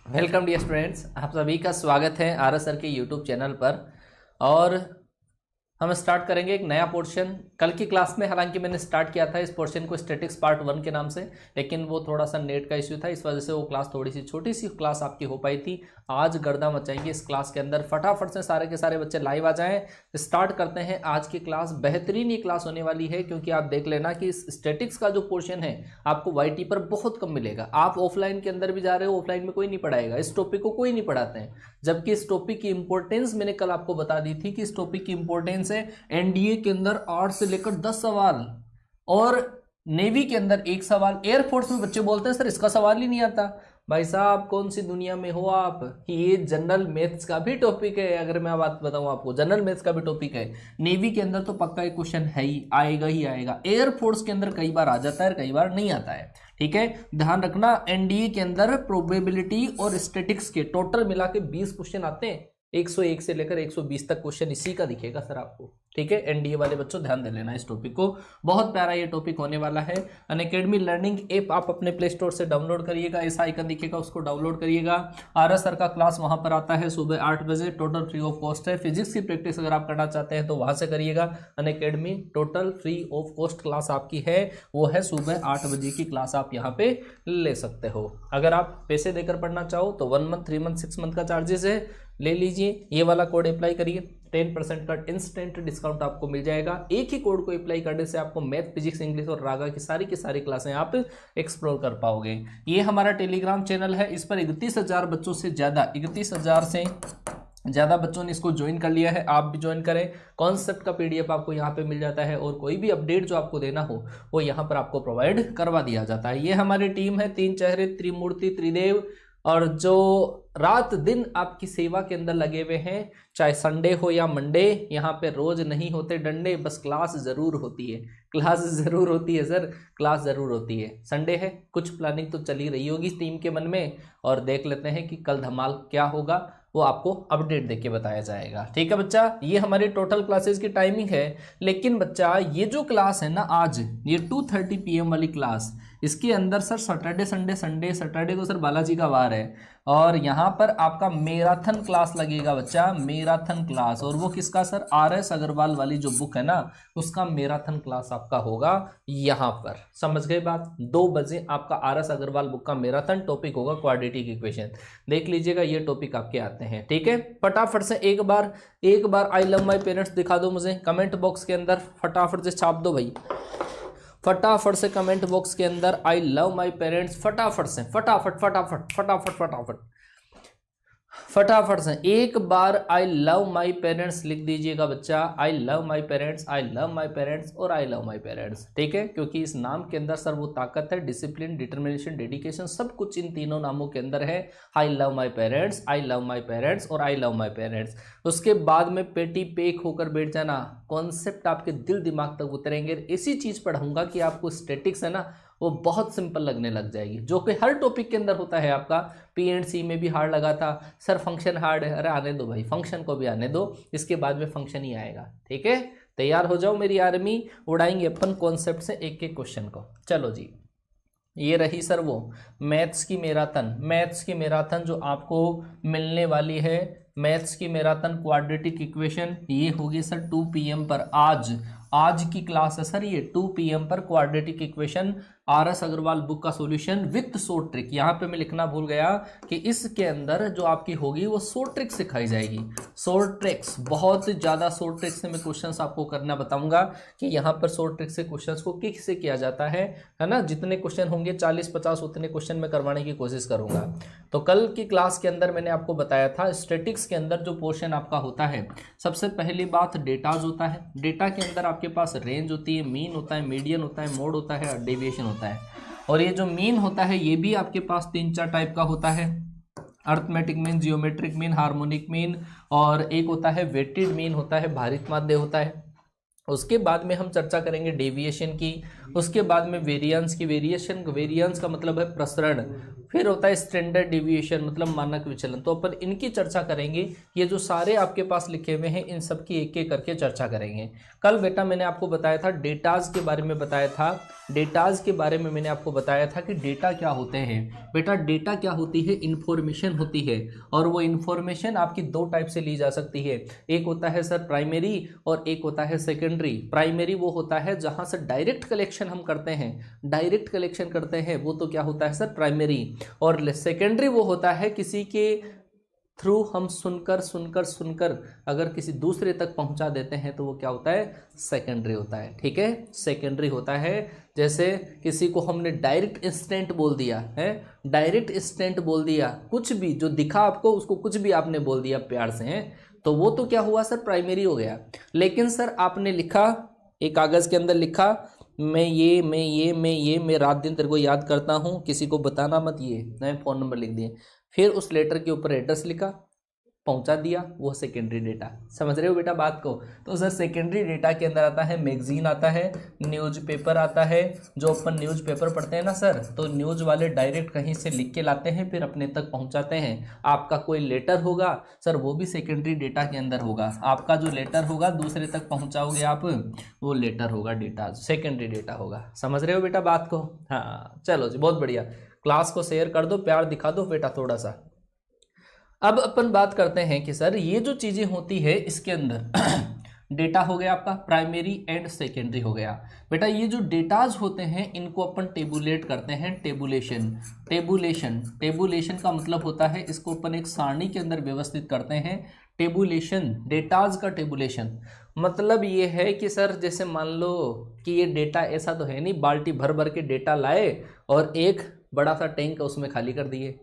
Welcome dear students, आप सभी का स्वागत है आर एस सर के यूट्यूब चैनल पर। और हम स्टार्ट करेंगे एक नया पोर्शन। कल की क्लास में हालांकि मैंने स्टार्ट किया था इस पोर्शन को स्टैटिक्स पार्ट 1 के नाम से, लेकिन वो थोड़ा सा नेट का इश्यू था, इस वजह से वो क्लास थोड़ी सी छोटी सी क्लास आपकी हो पाई थी। आज गर्दा मचाएंगे इस क्लास के अंदर, फटाफट से सारे के सारे बच्चे लाइव आ जाएं। स्टार्ट करते हैं आज की क्लास। बेहतरीन ये क्लास होने वाली है, क्योंकि आप देख लेना कि स्टैटिक्स का जो पोर्शन है आपको वाईटी पर बहुत कम मिलेगा। आप ऑफलाइन के अंदर भी जा रहे हो, ऑफलाइन में कोई नहीं पढ़ाएगा, इस टॉपिक को कोई नहीं पढ़ाते हैं। जबकि इस टॉपिक की इंपॉर्टेंस मैंने कल आपको बता दी थी कि इस टॉपिक की इंपॉर्टेंस है एनडीए के अंदर 8 से लेकर 10 सवाल, और नेवी के अंदर 1 सवाल। एयरफोर्स में बच्चे बोलते हैं सर इसका सवाल ही नहीं आता। भाई साहब कौन सी दुनिया में हो आप कि ये जनरल मैथ्स का भी टॉपिक है। अगर मैं बात बताऊं आपको, जनरल मैथ्स का भी टॉपिक है। नेवी के अंदर तो पक्का एक क्वेश्चन है ही, आएगा ही आएगा। एयरफोर्स के अंदर कई बार आ जाता है, कई बार नहीं आता है। ठीक है, ध्यान रखना। एनडीए के अंदर प्रोबेबिलिटी और स्टैटिक्स के टोटल मिला के 20 क्वेश्चन आते हैं। 101 से लेकर 120 तक क्वेश्चन इसी का दिखेगा सर आपको। ठीक है, एनडीए वाले बच्चों ध्यान दे लेना इस टॉपिक को, बहुत प्यारा ये टॉपिक होने वाला है। अनअकैडमी लर्निंग ऐप आप अपने प्ले स्टोर से डाउनलोड करिएगा, ऐसा आइकन दिखेगा उसको डाउनलोड करिएगा। आर एस सर का क्लास वहां पर आता है सुबह 8 बजे, टोटल फ्री ऑफ कॉस्ट है। फिजिक्स की प्रैक्टिस अगर आप करना चाहते हैं तो वहां से करिएगा। Unacademy total free of cost class आपकी है, वो है सुबह 8 बजे की क्लास, आप यहाँ पे ले सकते हो। अगर आप पैसे देकर पढ़ना चाहो तो 1 मंथ, 3 मंथ, 6 मंथ का चार्जेस है, ले लीजिए। ये वाला कोड अप्लाई करिए, 10% का इंस्टेंट डिस्काउंट आपको मिल जाएगा। एक ही कोड को अप्लाई करने से आपको मैथ, फिजिक्स, इंग्लिश और रागा की सारी क्लासें आप एक्सप्लोर कर पाओगे। ये हमारा टेलीग्राम चैनल है, इस पर 31,000 बच्चों से ज़्यादा, 31,000 से ज़्यादा बच्चों ने इसको ज्वाइन कर लिया है। आप भी ज्वाइन करें। कॉन्सेप्ट का पीडीएफ आपको यहाँ पे मिल जाता है, और कोई भी अपडेट जो आपको देना हो वो यहाँ पर आपको प्रोवाइड करवा दिया जाता है। ये हमारी टीम है, 3 चेहरे, त्रिमूर्ति, त्रिदेव, और जो रात दिन आपकी सेवा के अंदर लगे हुए हैं। चाहे संडे हो या मंडे, यहाँ पे रोज नहीं होते डंडे, बस क्लास जरूर होती है। क्लास जरूर होती है सर, क्लास जरूर होती है। संडे है, कुछ प्लानिंग तो चली रही होगी टीम के मन में, और देख लेते हैं कि कल धमाल क्या होगा, वो आपको अपडेट देके बताया जाएगा। ठीक है बच्चा, ये हमारी टोटल क्लासेस की टाइमिंग है। लेकिन बच्चा ये जो क्लास है ना आज, ये 2:30 PM वाली क्लास, इसके अंदर सर सैटरडे संडे, सैटरडे को सर बालाजी का वार है, और यहाँ पर आपका मैराथन क्लास लगेगा बच्चा, मैराथन क्लास। और वो किसका सर, RS अग्रवाल वाली जो बुक है ना, उसका मैराथन क्लास आपका होगा यहाँ पर। समझ गए बात? 2 बजे आपका RS अग्रवाल बुक का मैराथन टॉपिक होगा, क्वाड्रेटिक इक्वेशन। देख लीजिएगा, ये टॉपिक आपके आते हैं। ठीक है, फटाफट से एक बार आई लव माई पेरेंट्स दिखा दो मुझे कमेंट बॉक्स के अंदर, फटाफट से छाप दो भाई, फटाफट से कमेंट बॉक्स के अंदर आई लव माई पेरेंट्स, फटाफट से, फटाफट से एक बार आई लव माई पेरेंट्स लिख दीजिएगा बच्चा। I love my parents, I love my parents और आई लव माई पेरेंट्स। ठीक है, क्योंकि इस नाम के अंदर सर वो ताकत है, डिसिप्लिन, डिटर्मिनेशन, डेडिकेशन, सब कुछ इन तीनों नामों के अंदर है। I love my parents, I love my parents और आई लव माई पेरेंट्स। उसके बाद में पेटी पेक होकर बैठ जाना, कॉन्सेप्ट आपके दिल दिमाग तक उतरेंगे। ऐसी चीज पढ़ाऊंगा कि आपको स्टैटिक्स है ना, वो बहुत सिंपल लगने लग जाएगी, जो कि हर टॉपिक के अंदर होता है। आपका P&C में भी हार्ड लगा था सर, फंक्शन हार्ड है। अरे आने दो भाई, फंक्शन को भी आने दो, इसके बाद में फंक्शन ही आएगा। ठीक है, तैयार हो जाओ मेरी आर्मी, उड़ाएंगे अपन कॉन्सेप्ट से एक एक क्वेश्चन को। चलो जी, ये रही सर वो मैथ्स की मैराथन जो आपको मिलने वाली है। मैथ्स की मैराथन क्वाड्रेटिक इक्वेशन, ये होगी सर 2 PM पर। आज की क्लास है सर ये 2 PM पर, quadratic equation, RS Agarwal book का सॉल्यूशन विथ शॉर्ट ट्रिक। यहाँ पे मैं लिखना भूल गया कि इसके अंदर जो आपकी होगी वो शॉर्ट ट्रिक सिखाई जाएगी। शॉर्ट ट्रिक्स, बहुत ज़्यादा शॉर्ट ट्रिक से मैं क्वेश्चंस आपको करना बताऊंगा कि यहाँ पर शॉर्ट ट्रिक से क्वेश्चंस को किससे किया जाता है ना। जितने क्वेश्चन होंगे 40-50 उतने क्वेश्चन में करवाने की कोशिश करूंगा। तो कल की क्लास के अंदर मैंने आपको बताया था स्टैटिक्स के अंदर जो पोर्शन आपका होता है, सबसे पहली बात डेटाज होता है। डेटा के अंदर आपके पास रेंज होती है, मीन होता है, मीडियन होता है, मोड होता है और डेविएशन होता है। और ये जो मीन होता है ये भी आपके पास 3-4 टाइप का होता है। Arithmetic mean, geometric mean, harmonic mean, और एक होता है वेटेड मीन होता है, भारित माध्य होता है। उसके बाद में हम चर्चा करेंगे डेविएशन की। उसके बाद में वेरिएंस की। वेरिएंस का मतलब है प्रसरण। फिर होता है स्टैंडर्ड डिविएशन मतलब मानक विचलन। तो अपन इनकी चर्चा करेंगे। ये जो सारे आपके पास लिखे हुए हैं इन सब की एक एक करके चर्चा करेंगे। कल बेटा मैंने आपको बताया था डेटाज के बारे में बताया था। डेटाज के बारे में मैंने आपको बताया था कि डेटा क्या होते हैं। बेटा डेटा क्या होती है, इन्फॉर्मेशन होती है, और वो इन्फॉर्मेशन आपकी दो टाइप से ली जा सकती है। एक होता है सर प्राइमरी और एक होता है सेकेंडरी। प्राइमरी वो होता है जहाँ से डायरेक्ट कलेक्शन हम करते हैं, डायरेक्ट कलेक्शन करते हैं, वो तो क्या होता है सर प्राइमरी। और सेकेंडरी वो होता है किसी के थ्रू हम सुनकर सुनकर सुनकर अगर किसी दूसरे तक पहुंचा देते हैं तो वो क्या होता है, सेकेंडरी होता है। ठीक है, सेकेंडरी होता है। जैसे किसी को हमने डायरेक्ट इंस्टेंट बोल दिया है, डायरेक्ट इंस्टेंट बोल दिया, कुछ भी जो दिखा आपको उसको कुछ भी आपने बोल दिया प्यार से, है तो वो तो क्या हुआ सर, प्राइमरी हो गया। लेकिन सर आपने लिखा, एक कागज के अंदर लिखा मैं रात दिन तेरे को याद करता हूँ, किसी को बताना मत, ये नए फ़ोन नंबर लिख दिए, फिर उस लेटर के ऊपर एड्रेस लिखा, पहुंचा दिया, वो सेकेंडरी डेटा। समझ रहे हो बेटा बात को। तो सर सेकेंडरी डेटा के अंदर आता है मैगजीन, आता है न्यूज़पेपर, आता है जो अपन न्यूज़पेपर पढ़ते हैं ना सर, तो न्यूज़ वाले डायरेक्ट कहीं से लिख के लाते हैं फिर अपने तक पहुंचाते हैं। आपका कोई लेटर होगा सर, वो भी सेकेंडरी डेटा के अंदर होगा। आपका जो लेटर होगा दूसरे तक पहुँचाओगे आप, वो लेटर होगा, डेटा सेकेंडरी डेटा होगा। समझ रहे हो बेटा बात को। हाँ चलो जी, बहुत बढ़िया। क्लास को शेयर कर दो, प्यार दिखा दो बेटा थोड़ा सा। अब अपन बात करते हैं कि सर ये जो चीज़ें होती है इसके अंदर डेटा हो गया आपका, प्राइमरी एंड सेकेंडरी हो गया। बेटा ये जो डेटाज होते हैं इनको अपन टेबुलेट करते हैं, टेबुलेशन। टेबुलेशन का मतलब होता है इसको अपन एक सारणी के अंदर व्यवस्थित करते हैं। टेबुलेशन, डेटाज का टेबुलेशन मतलब ये है कि सर जैसे मान लो कि ये डेटा ऐसा तो है नहीं बाल्टी भर भर के डेटा लाए और एक बड़ा सा टैंक उसमें खाली कर दिए।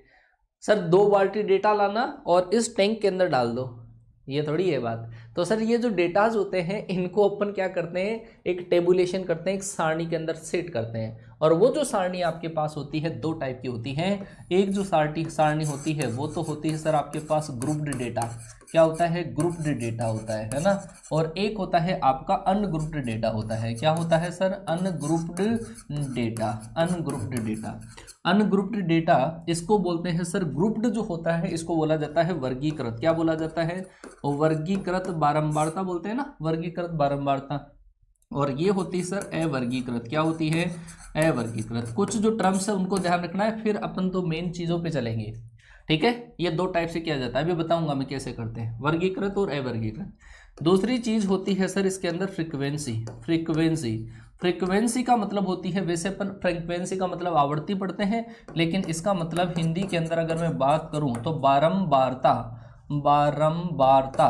सर 2 बाल्टी डेटा लाना और इस टैंक के अंदर डाल दो, ये थोड़ी है बात। तो सर ये जो डेटाज होते हैं इनको अपन क्या करते हैं, एक टेबुलेशन करते हैं, एक सारणी के अंदर सेट करते हैं। और वो जो सारणी आपके पास होती है 2 टाइप की होती है। एक जो सारणी होती है वो तो होती है सर आपके पास ग्रुप्ड डेटा। क्या होता है, ग्रुप्ड डेटा होता है ना। और एक होता है आपका अनग्रुप्ड डेटा होता है। क्या होता है sir, ungrouped data. Ungrouped data, ungrouped data इसको बोलते हैं सर, ग्रुप्ड जो होता है इसको बोला जाता है वर्गीकृत। क्या बोला जाता है, वर्गीकृत बारंबारता बोलते हैं ना, वर्गीकृत बारंबारता। और ये होती है सर अवर्गीकृत। क्या होती है, अवर्गीकृत। कुछ जो टर्म्स है उनको ध्यान रखना है, फिर अपन तो मेन चीज़ों पे चलेंगे। ठीक है, ये 2 टाइप से किया जाता है, अभी बताऊंगा मैं कैसे करते हैं, वर्गीकृत और अवर्गीकृत। दूसरी चीज़ होती है सर इसके अंदर फ्रीक्वेंसी। फ्रीक्वेंसी का मतलब होती है, वैसे अपन फ्रीक्वेंसी का मतलब आवृत्ति पढ़ते हैं, लेकिन इसका मतलब हिंदी के अंदर अगर मैं बात करूं तो बारंबारता। बारंबारता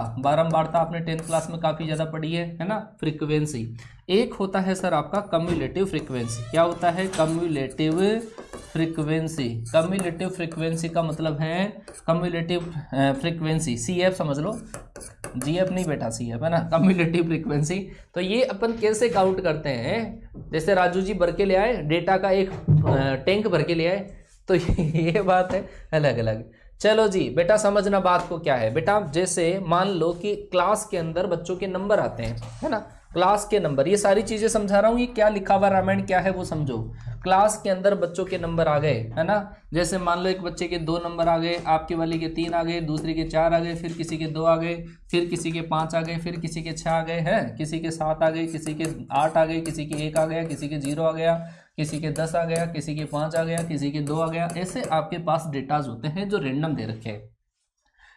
आपने 10th क्लास में काफ़ी ज़्यादा पढ़ी है ना, फ्रीक्वेंसी। एक होता है सर आपका कम्युलेटिव फ्रीक्वेंसी। क्या होता है, कम्युलेटिव फ्रीक्वेंसी। कम्युलेटिव फ्रीक्वेंसी का मतलब है कम्युलेटिव फ्रीक्वेंसी, CF समझ लो, GF नहीं बेटा, CF है ना, कम्युलेटिव फ्रीक्वेंसी। तो ये अपन कैसे काउंट करते हैं, जैसे राजू जी भर के ले आए डेटा का, एक टैंक भर के ले आए, तो ये बात है अलग अलग। चलो जी बेटा समझना बात को क्या है। बेटा जैसे मान लो कि क्लास के अंदर बच्चों के नंबर आते हैं, है ना, क्लास के नंबर, ये सारी चीजें समझा रहा हूँ, ये क्या लिखा हुआ रामायण क्या है वो समझो। क्लास के अंदर बच्चों के नंबर आ गए, है ना, जैसे मान लो एक बच्चे के 2 नंबर आ गए, आपके वाले के 3 आ गए, दूसरे के 4 आ गए, फिर किसी के 2 आ गए, फिर किसी के 5 आ गए, फिर किसी के 6 आ गए, हैं किसी के 7 आ गए, किसी के 8 आ गए, किसी के 1 आ गया, किसी के 0 आ गया, किसी के 10 आ गया, किसी के 5 आ गया, किसी के 2 आ गया। ऐसे आपके पास डेटाज होते हैं जो रेंडम दे रखे हैं।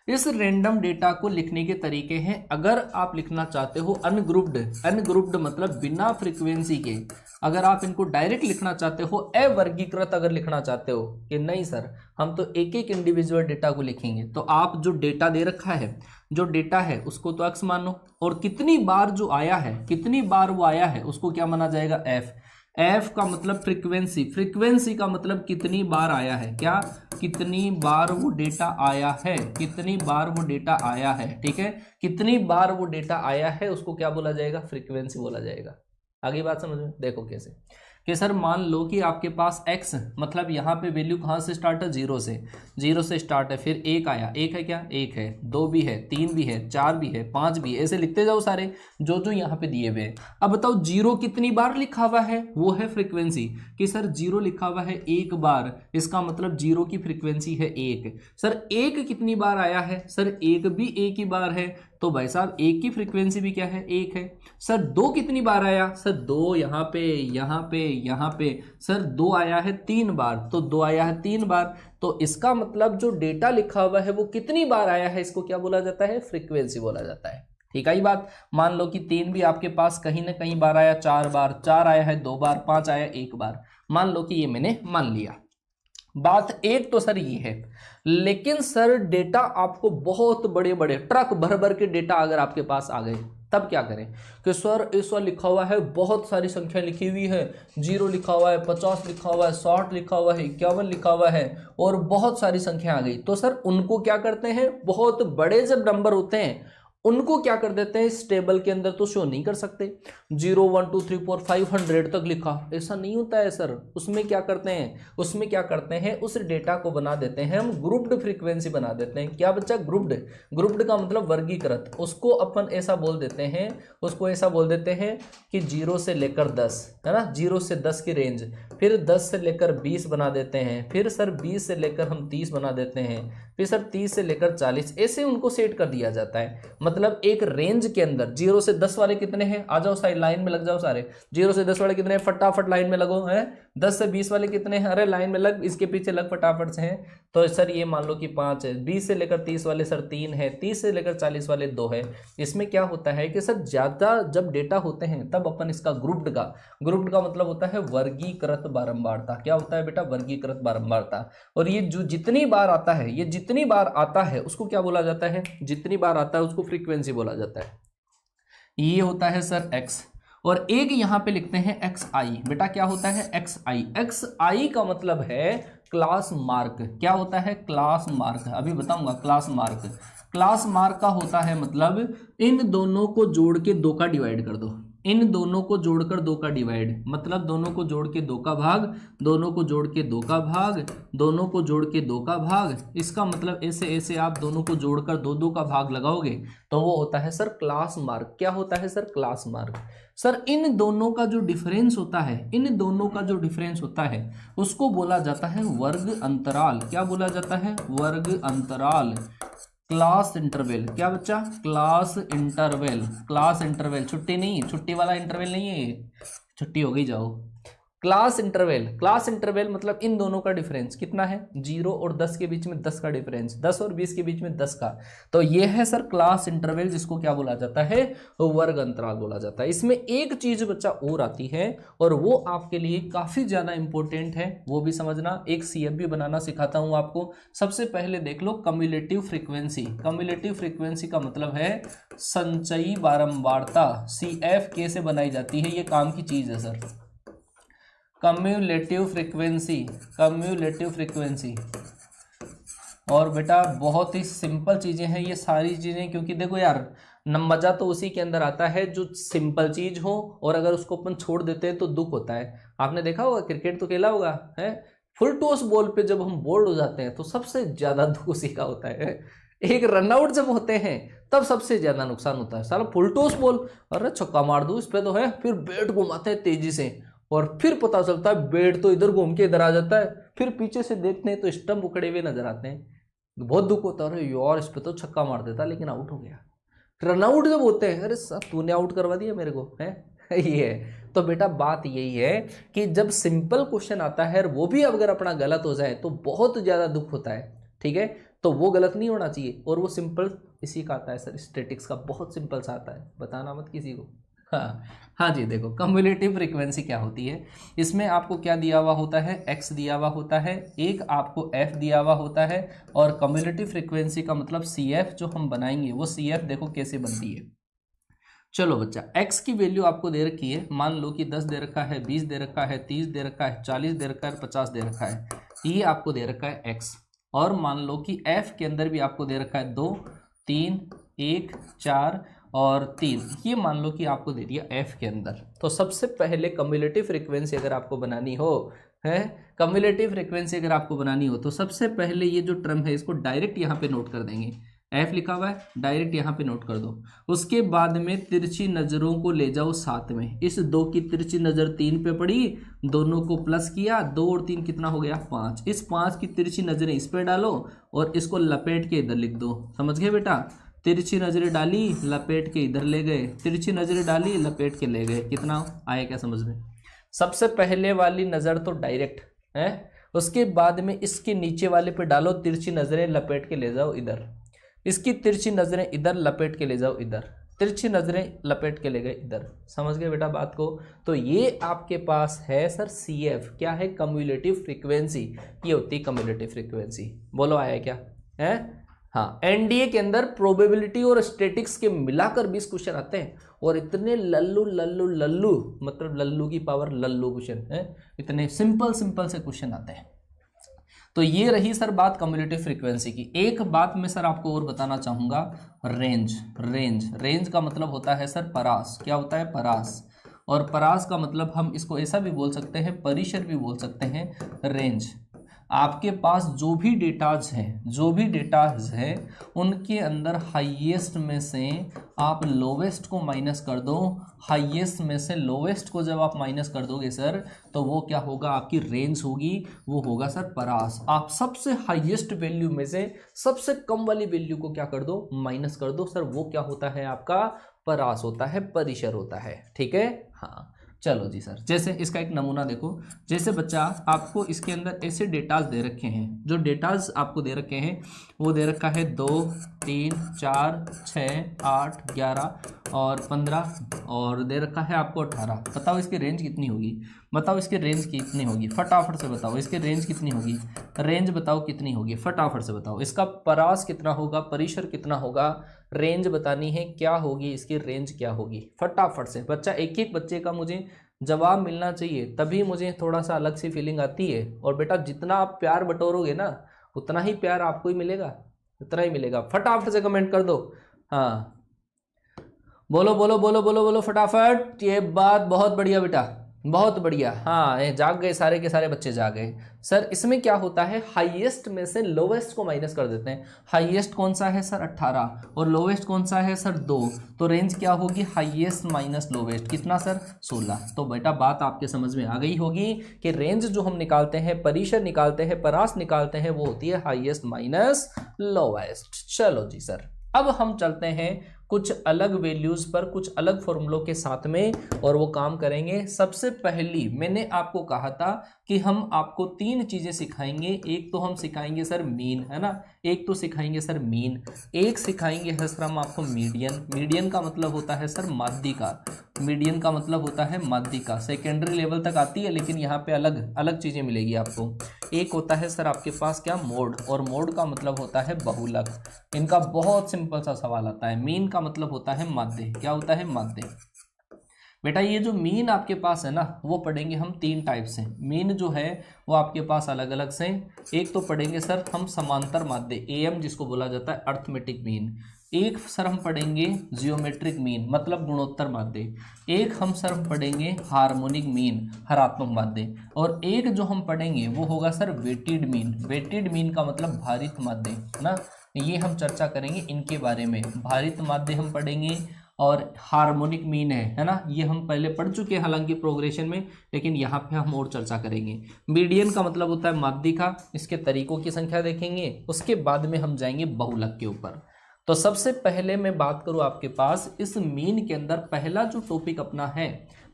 इस रेंडम डेटा को लिखने के तरीके हैं, अगर आप लिखना चाहते हो अनग्रुप्ड मतलब बिना फ्रीक्वेंसी के, अगर आप इनको डायरेक्ट लिखना चाहते हो, अवर्गीकृत अगर लिखना चाहते हो कि नहीं सर हम तो एक एक इंडिविजुअल डेटा को लिखेंगे, तो आप जो डेटा दे रखा है, जो डेटा है उसको तो x मानो, और कितनी बार जो आया है, कितनी बार वो आया है उसको क्या माना जाएगा, f का मतलब फ्रीक्वेंसी का मतलब कितनी बार आया है, क्या कितनी बार वो डेटा आया है, कितनी बार वो डेटा आया है। ठीक है, कितनी बार वो डेटा आया है उसको क्या बोला जाएगा, फ्रीक्वेंसी बोला जाएगा। आगे बात समझ में, देखो कैसे। कि सर मान लो कि आपके पास x, मतलब यहाँ पे वैल्यू कहाँ से स्टार्ट है, जीरो से स्टार्ट है, फिर एक आया, एक है क्या, एक है, दो भी है, तीन भी है, चार भी है, पाँच भी है, ऐसे लिखते जाओ सारे जो जो यहाँ पे दिए हुए हैं। अब बताओ जीरो कितनी बार लिखा हुआ है, वो है फ्रीक्वेंसी, कि सर जीरो लिखा हुआ है एक बार, इसका मतलब जीरो की फ्रीक्वेंसी है एक। सर एक कितनी बार आया है, सर एक भी एक ही बार है, तो भाई साहब एक की फ्रीक्वेंसी भी क्या है, एक है। सर दो कितनी बार आया, सर दो यहाँ पे, यहाँ पे, यहाँ पे, सर दो आया है तीन बार, तो दो आया है तीन बार, तो इसका मतलब जो डेटा लिखा हुआ है वो कितनी बार आया है, इसको क्या बोला जाता है, फ्रीक्वेंसी बोला जाता है। ठीक है, ये बात। मान लो कि तीन भी आपके पास कहीं ना कहीं बार आया, चार बार, चार आया है दो बार, पांच आया एक बार, मान लो कि ये मैंने मान लिया। बात एक तो सर ये है, लेकिन सर डेटा आपको बहुत बड़े बड़े ट्रक भर भर के डेटा अगर आपके पास आ गए तब क्या करें, कि सर इस बार लिखा हुआ है, बहुत सारी संख्या लिखी हुई है, जीरो लिखा हुआ है, 50 लिखा हुआ है, 60 लिखा हुआ है, 51 लिखा हुआ है, और बहुत सारी संख्या आ गई, तो सर उनको क्या करते हैं, बहुत बड़े जब नंबर होते हैं उनको क्या कर देते हैं, इस टेबल के अंदर तो शो नहीं कर सकते। 0 1 2 3 4 500 तक लिखा, ऐसा नहीं होता है सर। उसमें क्या करते हैं, उस डेटा को बना देते हैं हम ग्रुप्ड फ्रीक्वेंसी बना देते हैं। क्या बच्चा, ग्रुप्ड का मतलब वर्गीकृत। उसको अपन ऐसा बोल देते हैं, कि 0 से लेकर 10 है ना, 0 से 10 की रेंज, फिर 10 से लेकर 20 बना देते हैं, फिर सर 20 से लेकर हम 30 बना देते हैं, फिर सर 30 से लेकर 40, ऐसे उनको सेट कर दिया जाता है। मतलब एक रेंज के अंदर 0 से 10 वाले कितने हैं, आ जाओ साइड लाइन में लग जाओ सारे, 0 से 10 वाले कितने हैं, फटाफट लाइन में लगो, हैं 10 से 20 वाले कितने हैं, अरे लाइन में लग, इसके पीछे लग फटाफट से हैं। तो सर ये मान लो कि 5 है, 20 से लेकर 30 वाले सर 3 है, 30 से लेकर 40 वाले 2 है। इसमें क्या होता है कि सर ज्यादा जब डेटा होते हैं तब अपन इसका ग्रुप्ड का मतलब होता है वर्गीकृत बारंबारता। क्या होता है बेटा, वर्गीकृत बारंबारता। और ये जो जितनी बार आता है उसको क्या बोला जाता है, जितनी बार आता है उसको फ्रीक्वेंसी बोला जाता है। ये होता है सर x, और एक यहां पे लिखते हैं xi। बेटा क्या होता है, xi का मतलब है क्लास मार्क। क्या होता है, क्लास मार्क, अभी बताऊंगा। क्लास मार्क का होता है मतलब इन दोनों को जोड़ के 2 का डिवाइड कर दो, इन दोनों को जोड़कर 2 का डिवाइड, मतलब दोनों को जोड़ के 2 का भाग, दोनों को जोड़ के 2 का भाग, दोनों को जोड़ के 2 का भाग। इसका मतलब ऐसे आप दोनों को जोड़कर 2 का भाग लगाओगे तो वो होता है सर क्लास मार्क। क्या होता है सर, क्लास मार्क। सर इन दोनों का जो डिफरेंस होता है, उसको बोला जाता है वर्ग अंतराल। क्या बोला जाता है, वर्ग अंतराल, क्लास इंटरवल। क्या बच्चा, क्लास इंटरवल, छुट्टी वाला इंटरवल नहीं है, छुट्टी हो गई जाओ। क्लास इंटरवल मतलब इन दोनों का डिफरेंस कितना है, 0 और 10 के बीच में 10 का डिफरेंस, 10 और 20 के बीच में 10 का। तो ये है सर क्लास इंटरवल, जिसको क्या बोला जाता है, वर्ग अंतराल बोला जाता है। इसमें एक चीज बच्चा और आती है और वो आपके लिए काफी ज्यादा इंपॉर्टेंट है, वो भी समझना। एक CFB बनाना सिखाता हूं आपको। सबसे पहले देख लो कम्युलेटिव फ्रीक्वेंसी का मतलब है संचयी बारंबारता। CF कैसे बनाई जाती है, ये काम की चीज है सर। Cumulative frequency. और बेटा बहुत ही सिंपल चीजें हैं ये सारी चीजें, क्योंकि देखो यार मजा तो उसी के अंदर आता है जो सिंपल चीज हो, और अगर उसको अपन छोड़ देते हैं तो दुख होता है। आपने देखा होगा, क्रिकेट तो खेला होगा है, फुल टॉस बॉल पे जब हम बोल्ड हो जाते हैं तो सबसे ज्यादा दुख उसी का होता है। एक रनआउट जब होते हैं तब सबसे ज्यादा नुकसान होता है। साला फुल टॉस बॉल, अरे छक्का मार दूं इस पे तो है, फिर बैट घुमाते हैं तेजी से, और फिर पता चलता है बैट तो इधर घूम के इधर आ जाता है, फिर पीछे से देखते हैं तो स्टंप उखड़े हुए नजर आते हैं। बहुत दुख होता है, अरे यार इस पे तो छक्का मार देता लेकिन आउट हो गया। रनआउट जब होते हैं, अरे तूने आउट करवा दिया मेरे को, है ये है। तो बेटा बात यही है कि जब सिंपल क्वेश्चन आता है वो भी अगर अपना गलत हो जाए तो बहुत ज्यादा दुख होता है। ठीक है, तो वो गलत नहीं होना चाहिए। और वो सिंपल इसी का आता है सर, स्टैटिक्स का बहुत सिंपल सा आता है, बताना मत किसी को। हाँ जी, देखो कम्युलेटिव फ्रीक्वेंसी क्या होती है। इसमें आपको क्या दिया हुआ होता है, x दिया हुआ होता है, एक आपको f दिया हुआ होता है, और कम्युलेटिव फ्रीक्वेंसी का मतलब CF जो हम बनाएंगे वो CF देखो कैसे बनती है। चलो बच्चा, x की वैल्यू आपको दे रखी है, मान लो कि 10 दे रखा है, 20 दे रखा है, 30 दे रखा है, 40 दे रखा है, 50 दे रखा है, ये आपको दे रखा है x। और मान लो कि f के अंदर भी आपको दे रखा है 2 3 1 4 और 3, ये मान लो कि आपको दे दिया f के अंदर। तो सबसे पहले कम्युलेटिव फ्रीक्वेंसी अगर आपको बनानी हो है, कम्युलेटिव फ्रीक्वेंसी अगर आपको बनानी हो तो सबसे पहले ये जो टर्म है इसको डायरेक्ट यहाँ पे नोट कर देंगे, f लिखा हुआ है डायरेक्ट यहाँ पे नोट कर दो। उसके बाद में तिरछी नज़रों को ले जाओ साथ में, इस 2 की तिरछी नज़र 3 पे पड़ी, दोनों को प्लस किया, 2 और 3 कितना हो गया 5, इस 5 की तिरछी नज़रें इस पे डालो और इसको लपेट के इधर लिख दो। समझ गए बेटा, तिरछी नज़रें डाली लपेट के इधर ले गए, तिरछी नज़रें डाली लपेट के ले गए। कितना आया क्या समझ में? सबसे पहले वाली नज़र तो डायरेक्ट है, उसके बाद में इसके नीचे वाले पे डालो तिरछी नज़रें लपेट के ले जाओ इधर, इसकी तिरछी नज़रें इधर लपेट के ले जाओ इधर, तिरछी नज़रें लपेट के ले गए इधर। समझ गए बेटा बात को? तो ये आपके पास है सर CF, क्या है? Cumulative frequency. ये होती है कम्युलेटिव फ्रीक्वेंसी। बोलो आया क्या है? हाँ, एनडीए के अंदर प्रोबेबिलिटी और स्टैटिक्स के मिलाकर 20 क्वेश्चन आते हैं और इतने लल्लू लल्लू लल्लू, मतलब लल्लू की पावर लल्लू क्वेश्चन है, इतने सिंपल सिंपल से क्वेश्चन आते हैं। तो ये रही सर बात कम्युलेटिव फ्रीक्वेंसी की। एक बात मैं सर आपको और बताना चाहूँगा, रेंज। रेंज का मतलब होता है सर परास। क्या होता है? परास। और परास का मतलब हम इसको ऐसा भी बोल सकते हैं, परिसर भी बोल सकते हैं, रेंज। आपके पास जो भी डेटाज हैं उनके अंदर हाईएस्ट में से आप लोवेस्ट को माइनस कर दो, हाईएस्ट में से लोवेस्ट को जब आप माइनस कर दोगे सर तो वो क्या होगा? आपकी रेंज होगी, वो होगा सर परास। आप सबसे हाईएस्ट वैल्यू में से सबसे कम वाली वैल्यू को क्या कर दो? माइनस कर दो सर, वो क्या होता है? आपका परास होता है, परिसर होता है। ठीक है, हाँ चलो जी सर। जैसे इसका एक नमूना देखो, जैसे बच्चा आपको इसके अंदर ऐसे डेटाज दे रखे हैं, जो डेटाज आपको दे रखे हैं वो दे रखा है 2, 3, 4, 6, 8, 11 और 15 और दे रखा है आपको 18। बताओ इसकी रेंज कितनी होगी? बताओ इसकी रेंज कितनी होगी? फटाफट से बताओ इसकी रेंज कितनी होगी? रेंज बताओ कितनी होगी? फटाफट से बताओ। इसका परास कितना होगा? परिसर कितना होगा? रेंज बतानी है, क्या होगी इसकी रेंज, क्या होगी? फटाफट से बच्चा, एक एक बच्चे का मुझे जवाब मिलना चाहिए, तभी मुझे थोड़ा सा अलग सी फीलिंग आती है। और बेटा जितना आप प्यार बटोरोगे ना उतना ही प्यार आपको ही मिलेगा, उतना ही मिलेगा। फटाफट से कमेंट कर दो। हाँ बोलो बोलो बोलो बोलो बोलो फटाफट। ये बात बहुत बढ़िया बेटा, बहुत बढ़िया। हाँ ये जाग गए, सारे के सारे बच्चे जाग गए। सर इसमें क्या होता है? हाईएस्ट में से लोवेस्ट को माइनस कर देते हैं। हाईएस्ट कौन सा है सर? 18 और लोवेस्ट कौन सा है सर? 2। तो रेंज क्या होगी? हाईएस्ट माइनस लोवेस्ट कितना सर? 16। तो बेटा बात आपके समझ में आ गई होगी कि रेंज जो हम निकालते हैं, परिसर निकालते हैं, परास निकालते हैं, वो होती है हाईएस्ट माइनस लोवेस्ट। चलो जी सर, अब हम चलते हैं कुछ अलग वैल्यूज पर, कुछ अलग फॉर्मूलों के साथ में, और वो काम करेंगे। सबसे पहली मैंने आपको कहा था कि हम आपको 3 चीजें सिखाएंगे। एक तो हम सिखाएंगे सर मीन, है ना, एक तो सिखाएंगे सर मीन, एक सिखाएंगे सर हम आपको मीडियन। मीडियन का मतलब होता है सर माध्यिका, मीडियन का मतलब होता है माध्यिका। सेकेंडरी लेवल तक आती है लेकिन यहाँ पे अलग अलग चीजें मिलेगी आपको। एक होता है सर आपके पास क्या? मोड, और मोड का मतलब होता है बहुलक। इनका बहुत सिंपल सा सवाल आता है। मीन का मतलब होता है माध्य। क्या होता है? माध्य। बेटा ये जो मीन आपके पास है ना, वो पढ़ेंगे हम 3 टाइप से। मीन जो है वो आपके पास अलग अलग से, एक तो पढ़ेंगे सर हम समांतर माध्य, AM जिसको बोला जाता है अर्थमेटिक मीन। एक सर हम पढ़ेंगे जियोमेट्रिक मीन, मतलब गुणोत्तर माध्य। एक हम सर हम पढ़ेंगे हार्मोनिक मीन, हरात्मक माध्य। और एक जो हम पढ़ेंगे वो होगा sir weighted mean. Weighted mean का मतलब भारित माध्य, है ना। ये हम चर्चा करेंगे इनके बारे में। भारित माध्य हम पढ़ेंगे और हार्मोनिक मीन है ना, ये हम पहले पढ़ चुके हैं हालांकि प्रोग्रेशन में, लेकिन यहाँ पे हम और चर्चा करेंगे। मीडियन का मतलब होता है माध्यिका, इसके तरीकों की संख्या देखेंगे। उसके बाद में हम जाएंगे बहुलक के ऊपर। तो सबसे पहले मैं बात करूँ आपके पास इस मीन के अंदर पहला जो टॉपिक अपना है,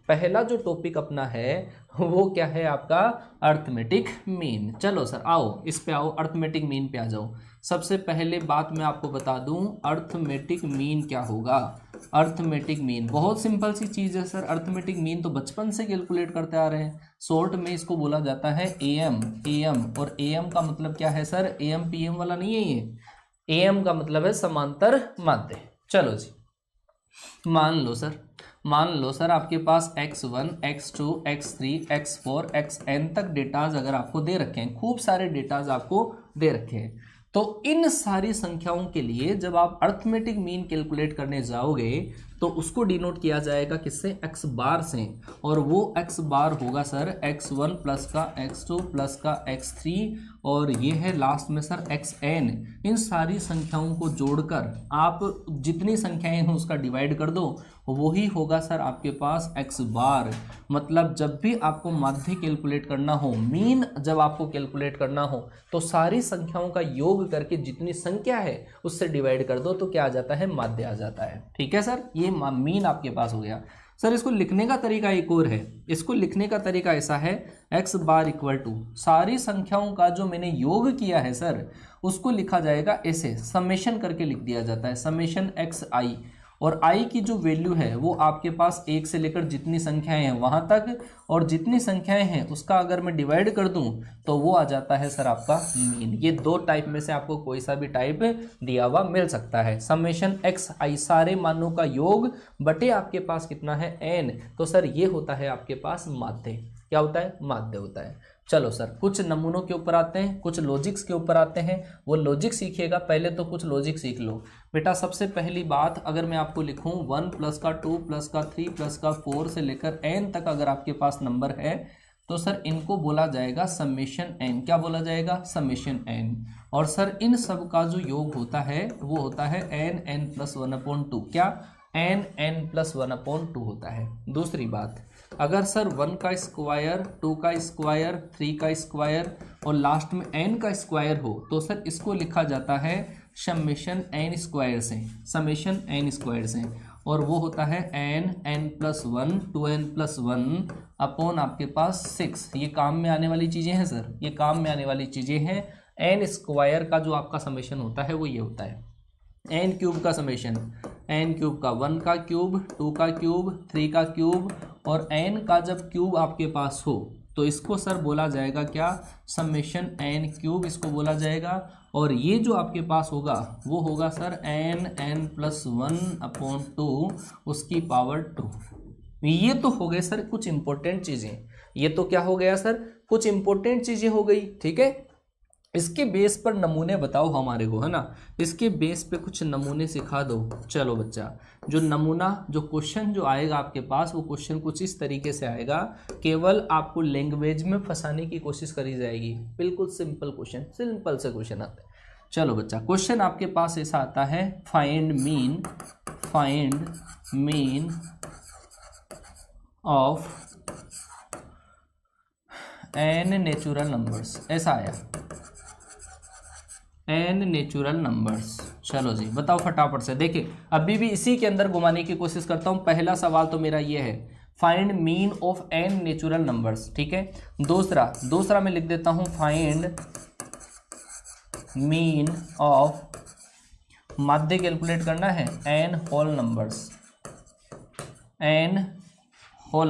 पहला जो टॉपिक अपना है वो क्या है आपका? Arithmetic mean. चलो सर आओ इस पे आओ, अर्थमेटिक मीन पे आ जाओ। सबसे पहले बात मैं आपको बता दूं, अर्थमेटिक मीन क्या होगा। अर्थमेटिक मीन बहुत सिंपल सी चीज़ है सर। अर्थमेटिक मीन तो बचपन से कैलकुलेट करते आ रहे हैं। शॉर्ट में इसको बोला जाता है AM। AM और AM का मतलब क्या है सर? AM PM वाला नहीं है ये। AM का मतलब है समांतर माध्य। चलो जी, मान लो सर आपके पास x1, x2, x3, x4, xn तक डेटाज अगर आपको दे रखे हैं, खूब सारे डेटाज आपको दे रखे हैं, तो इन सारी संख्याओं के लिए जब आप अर्थमेटिक मीन कैलकुलेट करने जाओगे तो उसको डिनोट किया जाएगा किससे, एक्स बार से। और वो एक्स बार होगा सर x1 प्लस का x2 प्लस का x3 और ये है लास्ट में सर xn। इन सारी संख्याओं को जोड़कर आप जितनी संख्याएं हैं उसका डिवाइड कर दो, वही होगा सर आपके पास x बार। मतलब जब भी आपको माध्य कैलकुलेट करना हो, मीन जब आपको कैलकुलेट करना हो, तो सारी संख्याओं का योग करके जितनी संख्या है उससे डिवाइड कर दो तो क्या आ जाता है, माध्य आ जाता है। ठीक है सर, ये मीन आपके पास हो गया। सर इसको लिखने का तरीका एक और है। इसको लिखने का तरीका ऐसा है, x बार इक्वल टू सारी संख्याओं का जो मैंने योग किया है सर उसको लिखा जाएगा ऐसे, समेशन करके लिख दिया जाता है, समेशन xi। और i की जो वैल्यू है वो आपके पास 1 से लेकर जितनी संख्याएं हैं वहां तक, और जितनी संख्याएं हैं उसका अगर मैं डिवाइड कर दूं तो वो आ जाता है सर आपका मीन। ये दो टाइप में से आपको कोई सा भी टाइप दिया हुआ मिल सकता है। समेशन xi सारे मानों का योग बटे आपके पास कितना है, n। तो सर ये होता है आपके पास माध्य। क्या होता है, माध्य होता है। चलो सर कुछ नमूनों के ऊपर आते हैं, कुछ लॉजिक्स के ऊपर आते हैं। वो लॉजिक सीखिएगा, पहले तो कुछ लॉजिक सीख लो बेटा। सबसे पहली बात, अगर मैं आपको लिखूं 1 प्लस का 2 प्लस का 3 प्लस का 4 से लेकर n तक अगर आपके पास नंबर है तो सर इनको बोला जाएगा समेशन n। क्या बोला जाएगा, समेशन n। और सर इन सब का जो योग होता है वो होता है n प्लस 1/2। क्या, n प्लस 1/2 होता है। दूसरी बात, अगर सर 1 का स्क्वायर, 2 का स्क्वायर, 3 का स्क्वायर और लास्ट में n का स्क्वायर हो तो सर इसको लिखा जाता है समेशन n स्क्वायर से, समेशन n स्क्वायर से। और वो होता है n plus 1 2n plus 1 upon आपके पास 6। ये काम में आने वाली चीज़ें हैं सर, ये काम में आने वाली चीज़ें हैं। n स्क्वायर का जो आपका समेशन होता है वो ये होता है n क्यूब का समेशन, n क्यूब का 1 का क्यूब, 2 का क्यूब, 3 का क्यूब और n का जब क्यूब आपके पास हो तो इसको सर बोला जाएगा क्या, समेशन n क्यूब इसको बोला जाएगा। और ये जो आपके पास होगा वो होगा सर n प्लस 1/2 उसकी पावर 2। ये तो हो गए सर कुछ इंपॉर्टेंट चीज़ें। ये तो क्या हो गया सर, कुछ इंपॉर्टेंट चीज़ें हो गई। ठीक है, इसके बेस पर नमूने बताओ हमारे को, है ना। इसके बेस पे कुछ नमूने सिखा दो। चलो बच्चा, जो नमूना, जो क्वेश्चन जो आएगा आपके पास वो क्वेश्चन कुछ इस तरीके से आएगा। केवल आपको लैंग्वेज में फंसाने की कोशिश करी जाएगी। बिल्कुल सिंपल क्वेश्चन, सिंपल से क्वेश्चन आते हैं। चलो बच्चा, क्वेश्चन आपके पास ऐसा आता है, find mean of n natural numbers. ऐसा आया, n नेचुरल नंबर्स। चलो जी बताओ फटाफट से। देखिए अभी भी इसी के अंदर घुमाने की कोशिश करता हूं। पहला सवाल तो मेरा ये है, find mean of n natural numbers. ठीक है, दूसरा मैं लिख देता हूं, फाइंड मीन ऑफ, माध्य कैलकुलेट करना है, n होल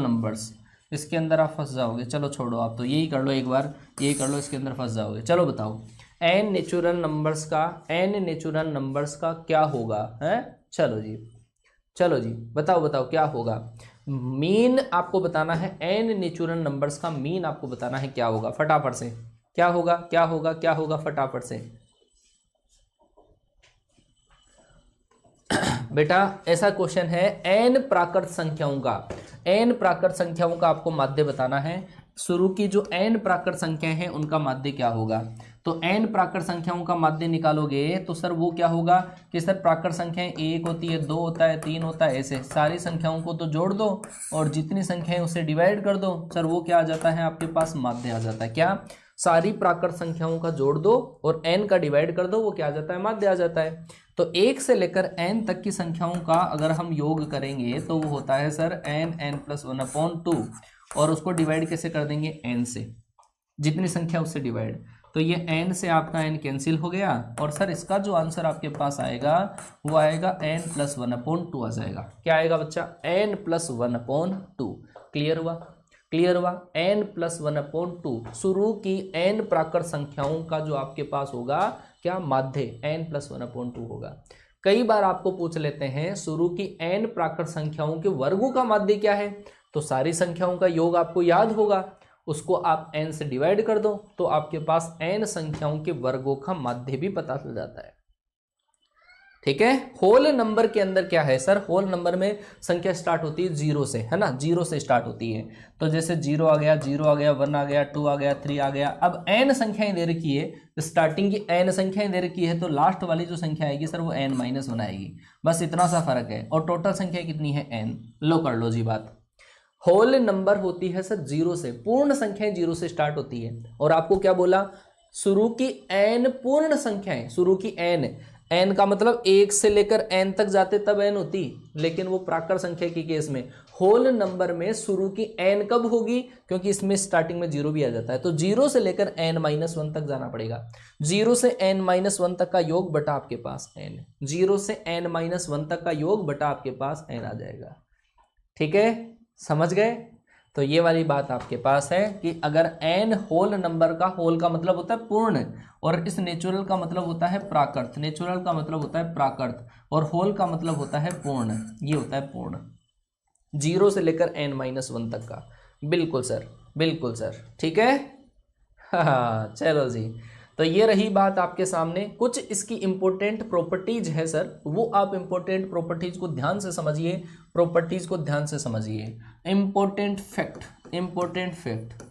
नंबर्स। इसके अंदर आप फंस जाओगे। चलो छोड़ो, आप तो यही कर लो, एक बार यही कर लो, इसके अंदर फंस जाओगे। चलो बताओ n नेचुरल नंबर्स का क्या होगा, है। चलो जी बताओ क्या होगा। मीन आपको बताना है, n नेचुरल नंबर्स का मीन आपको बताना है क्या होगा। फटाफट से क्या होगा फटाफट से। बेटा ऐसा क्वेश्चन है, n प्राकृत संख्याओं का आपको माध्य बताना है। शुरू की जो n प्राकृत संख्याएं हैं उनका माध्य क्या होगा। तो n प्राकृत संख्याओं का माध्य निकालोगे तो सर वो क्या होगा कि सर प्राकृत संख्याएं 1 होती है, 2 होता है, 3 होता है, ऐसे सारी संख्याओं को तो जोड़ दो और जितनी संख्याएं उसे डिवाइड कर दो। सर वो क्या आ जाता है आपके पास, माध्य आ जाता है। क्या, सारी प्राकृत संख्याओं का जोड़ दो और n का डिवाइड कर दो, वो क्या आ जाता है, माध्य आ जाता है। तो 1 से लेकर n तक की संख्याओं का अगर हम योग करेंगे तो वो होता है सर n प्लस 1/2 और उसको डिवाइड कैसे कर देंगे, n से, जितनी संख्या उससे डिवाइड। तो ये n से आपका n कैंसिल हो गया और सर इसका जो आंसर आपके पास आएगा वो आएगा n प्लस 1/2 आ जाएगा। क्या आएगा बच्चा, n प्लस 1/2। क्लियर हुआ, n प्लस 1/2। शुरू की n प्राकृत संख्याओं का जो आपके पास होगा क्या, माध्य n प्लस 1/2 होगा। कई बार आपको पूछ लेते हैं शुरू की n प्राकृत संख्याओं के वर्गों का माध्य क्या है, तो सारी संख्याओं का योग आपको याद होगा उसको आप n से डिवाइड कर दो तो आपके पास n संख्याओं के वर्गों का माध्य भी पता चल जाता है। ठीक है। होल नंबर के अंदर क्या है सर, होल नंबर में संख्या स्टार्ट होती है जीरो से, है ना, जीरो से स्टार्ट होती है। तो जैसे जीरो आ गया, जीरो आ गया, वन आ गया, टू आ गया, थ्री आ गया। अब n संख्याएं दे रखी है, स्टार्टिंग की n संख्याएं दे रखी है, तो लास्ट वाली जो संख्या आएगी सर वो n माइनस वन आएगी। बस इतना सा फर्क है। और टोटल संख्या कितनी है n। लो कर लो जी बात। होल नंबर होती है सर जीरो से, पूर्ण संख्याएं जीरो से स्टार्ट होती है। और आपको क्या बोला, शुरू की n पूर्ण संख्याएं, शुरू की n का मतलब एक से लेकर n तक जाते तब n होती, लेकिन वो प्राकृत संख्या के केस में होल नंबर में शुरू की n कब होगी, क्योंकि इसमें स्टार्टिंग में जीरो भी आ जाता है। तो जीरो से लेकर n माइनस वन तक जाना पड़ेगा। जीरो से n माइनस वन तक का योग बटा आपके पास n, जीरो से n माइनस वन तक का योग बटा आपके पास n आ जाएगा। ठीक है, समझ गए। तो ये वाली बात आपके पास है कि अगर n होल नंबर का, होल का मतलब होता है पूर्ण, और इस नेचुरल का मतलब होता है प्राकृत, नेचुरल का मतलब होता है प्राकृत, और होल का मतलब होता है पूर्ण, ये होता है पूर्ण, जीरो से लेकर n माइनस वन तक का। बिल्कुल सर, बिल्कुल सर, ठीक है। हाँ चलो जी, तो ये रही बात आपके सामने। कुछ इसकी इंपॉर्टेंट प्रॉपर्टीज है सर, वो आप इंपॉर्टेंट प्रॉपर्टीज को ध्यान से समझिए, प्रॉपर्टीज को ध्यान से समझिए। Important fact, important fact,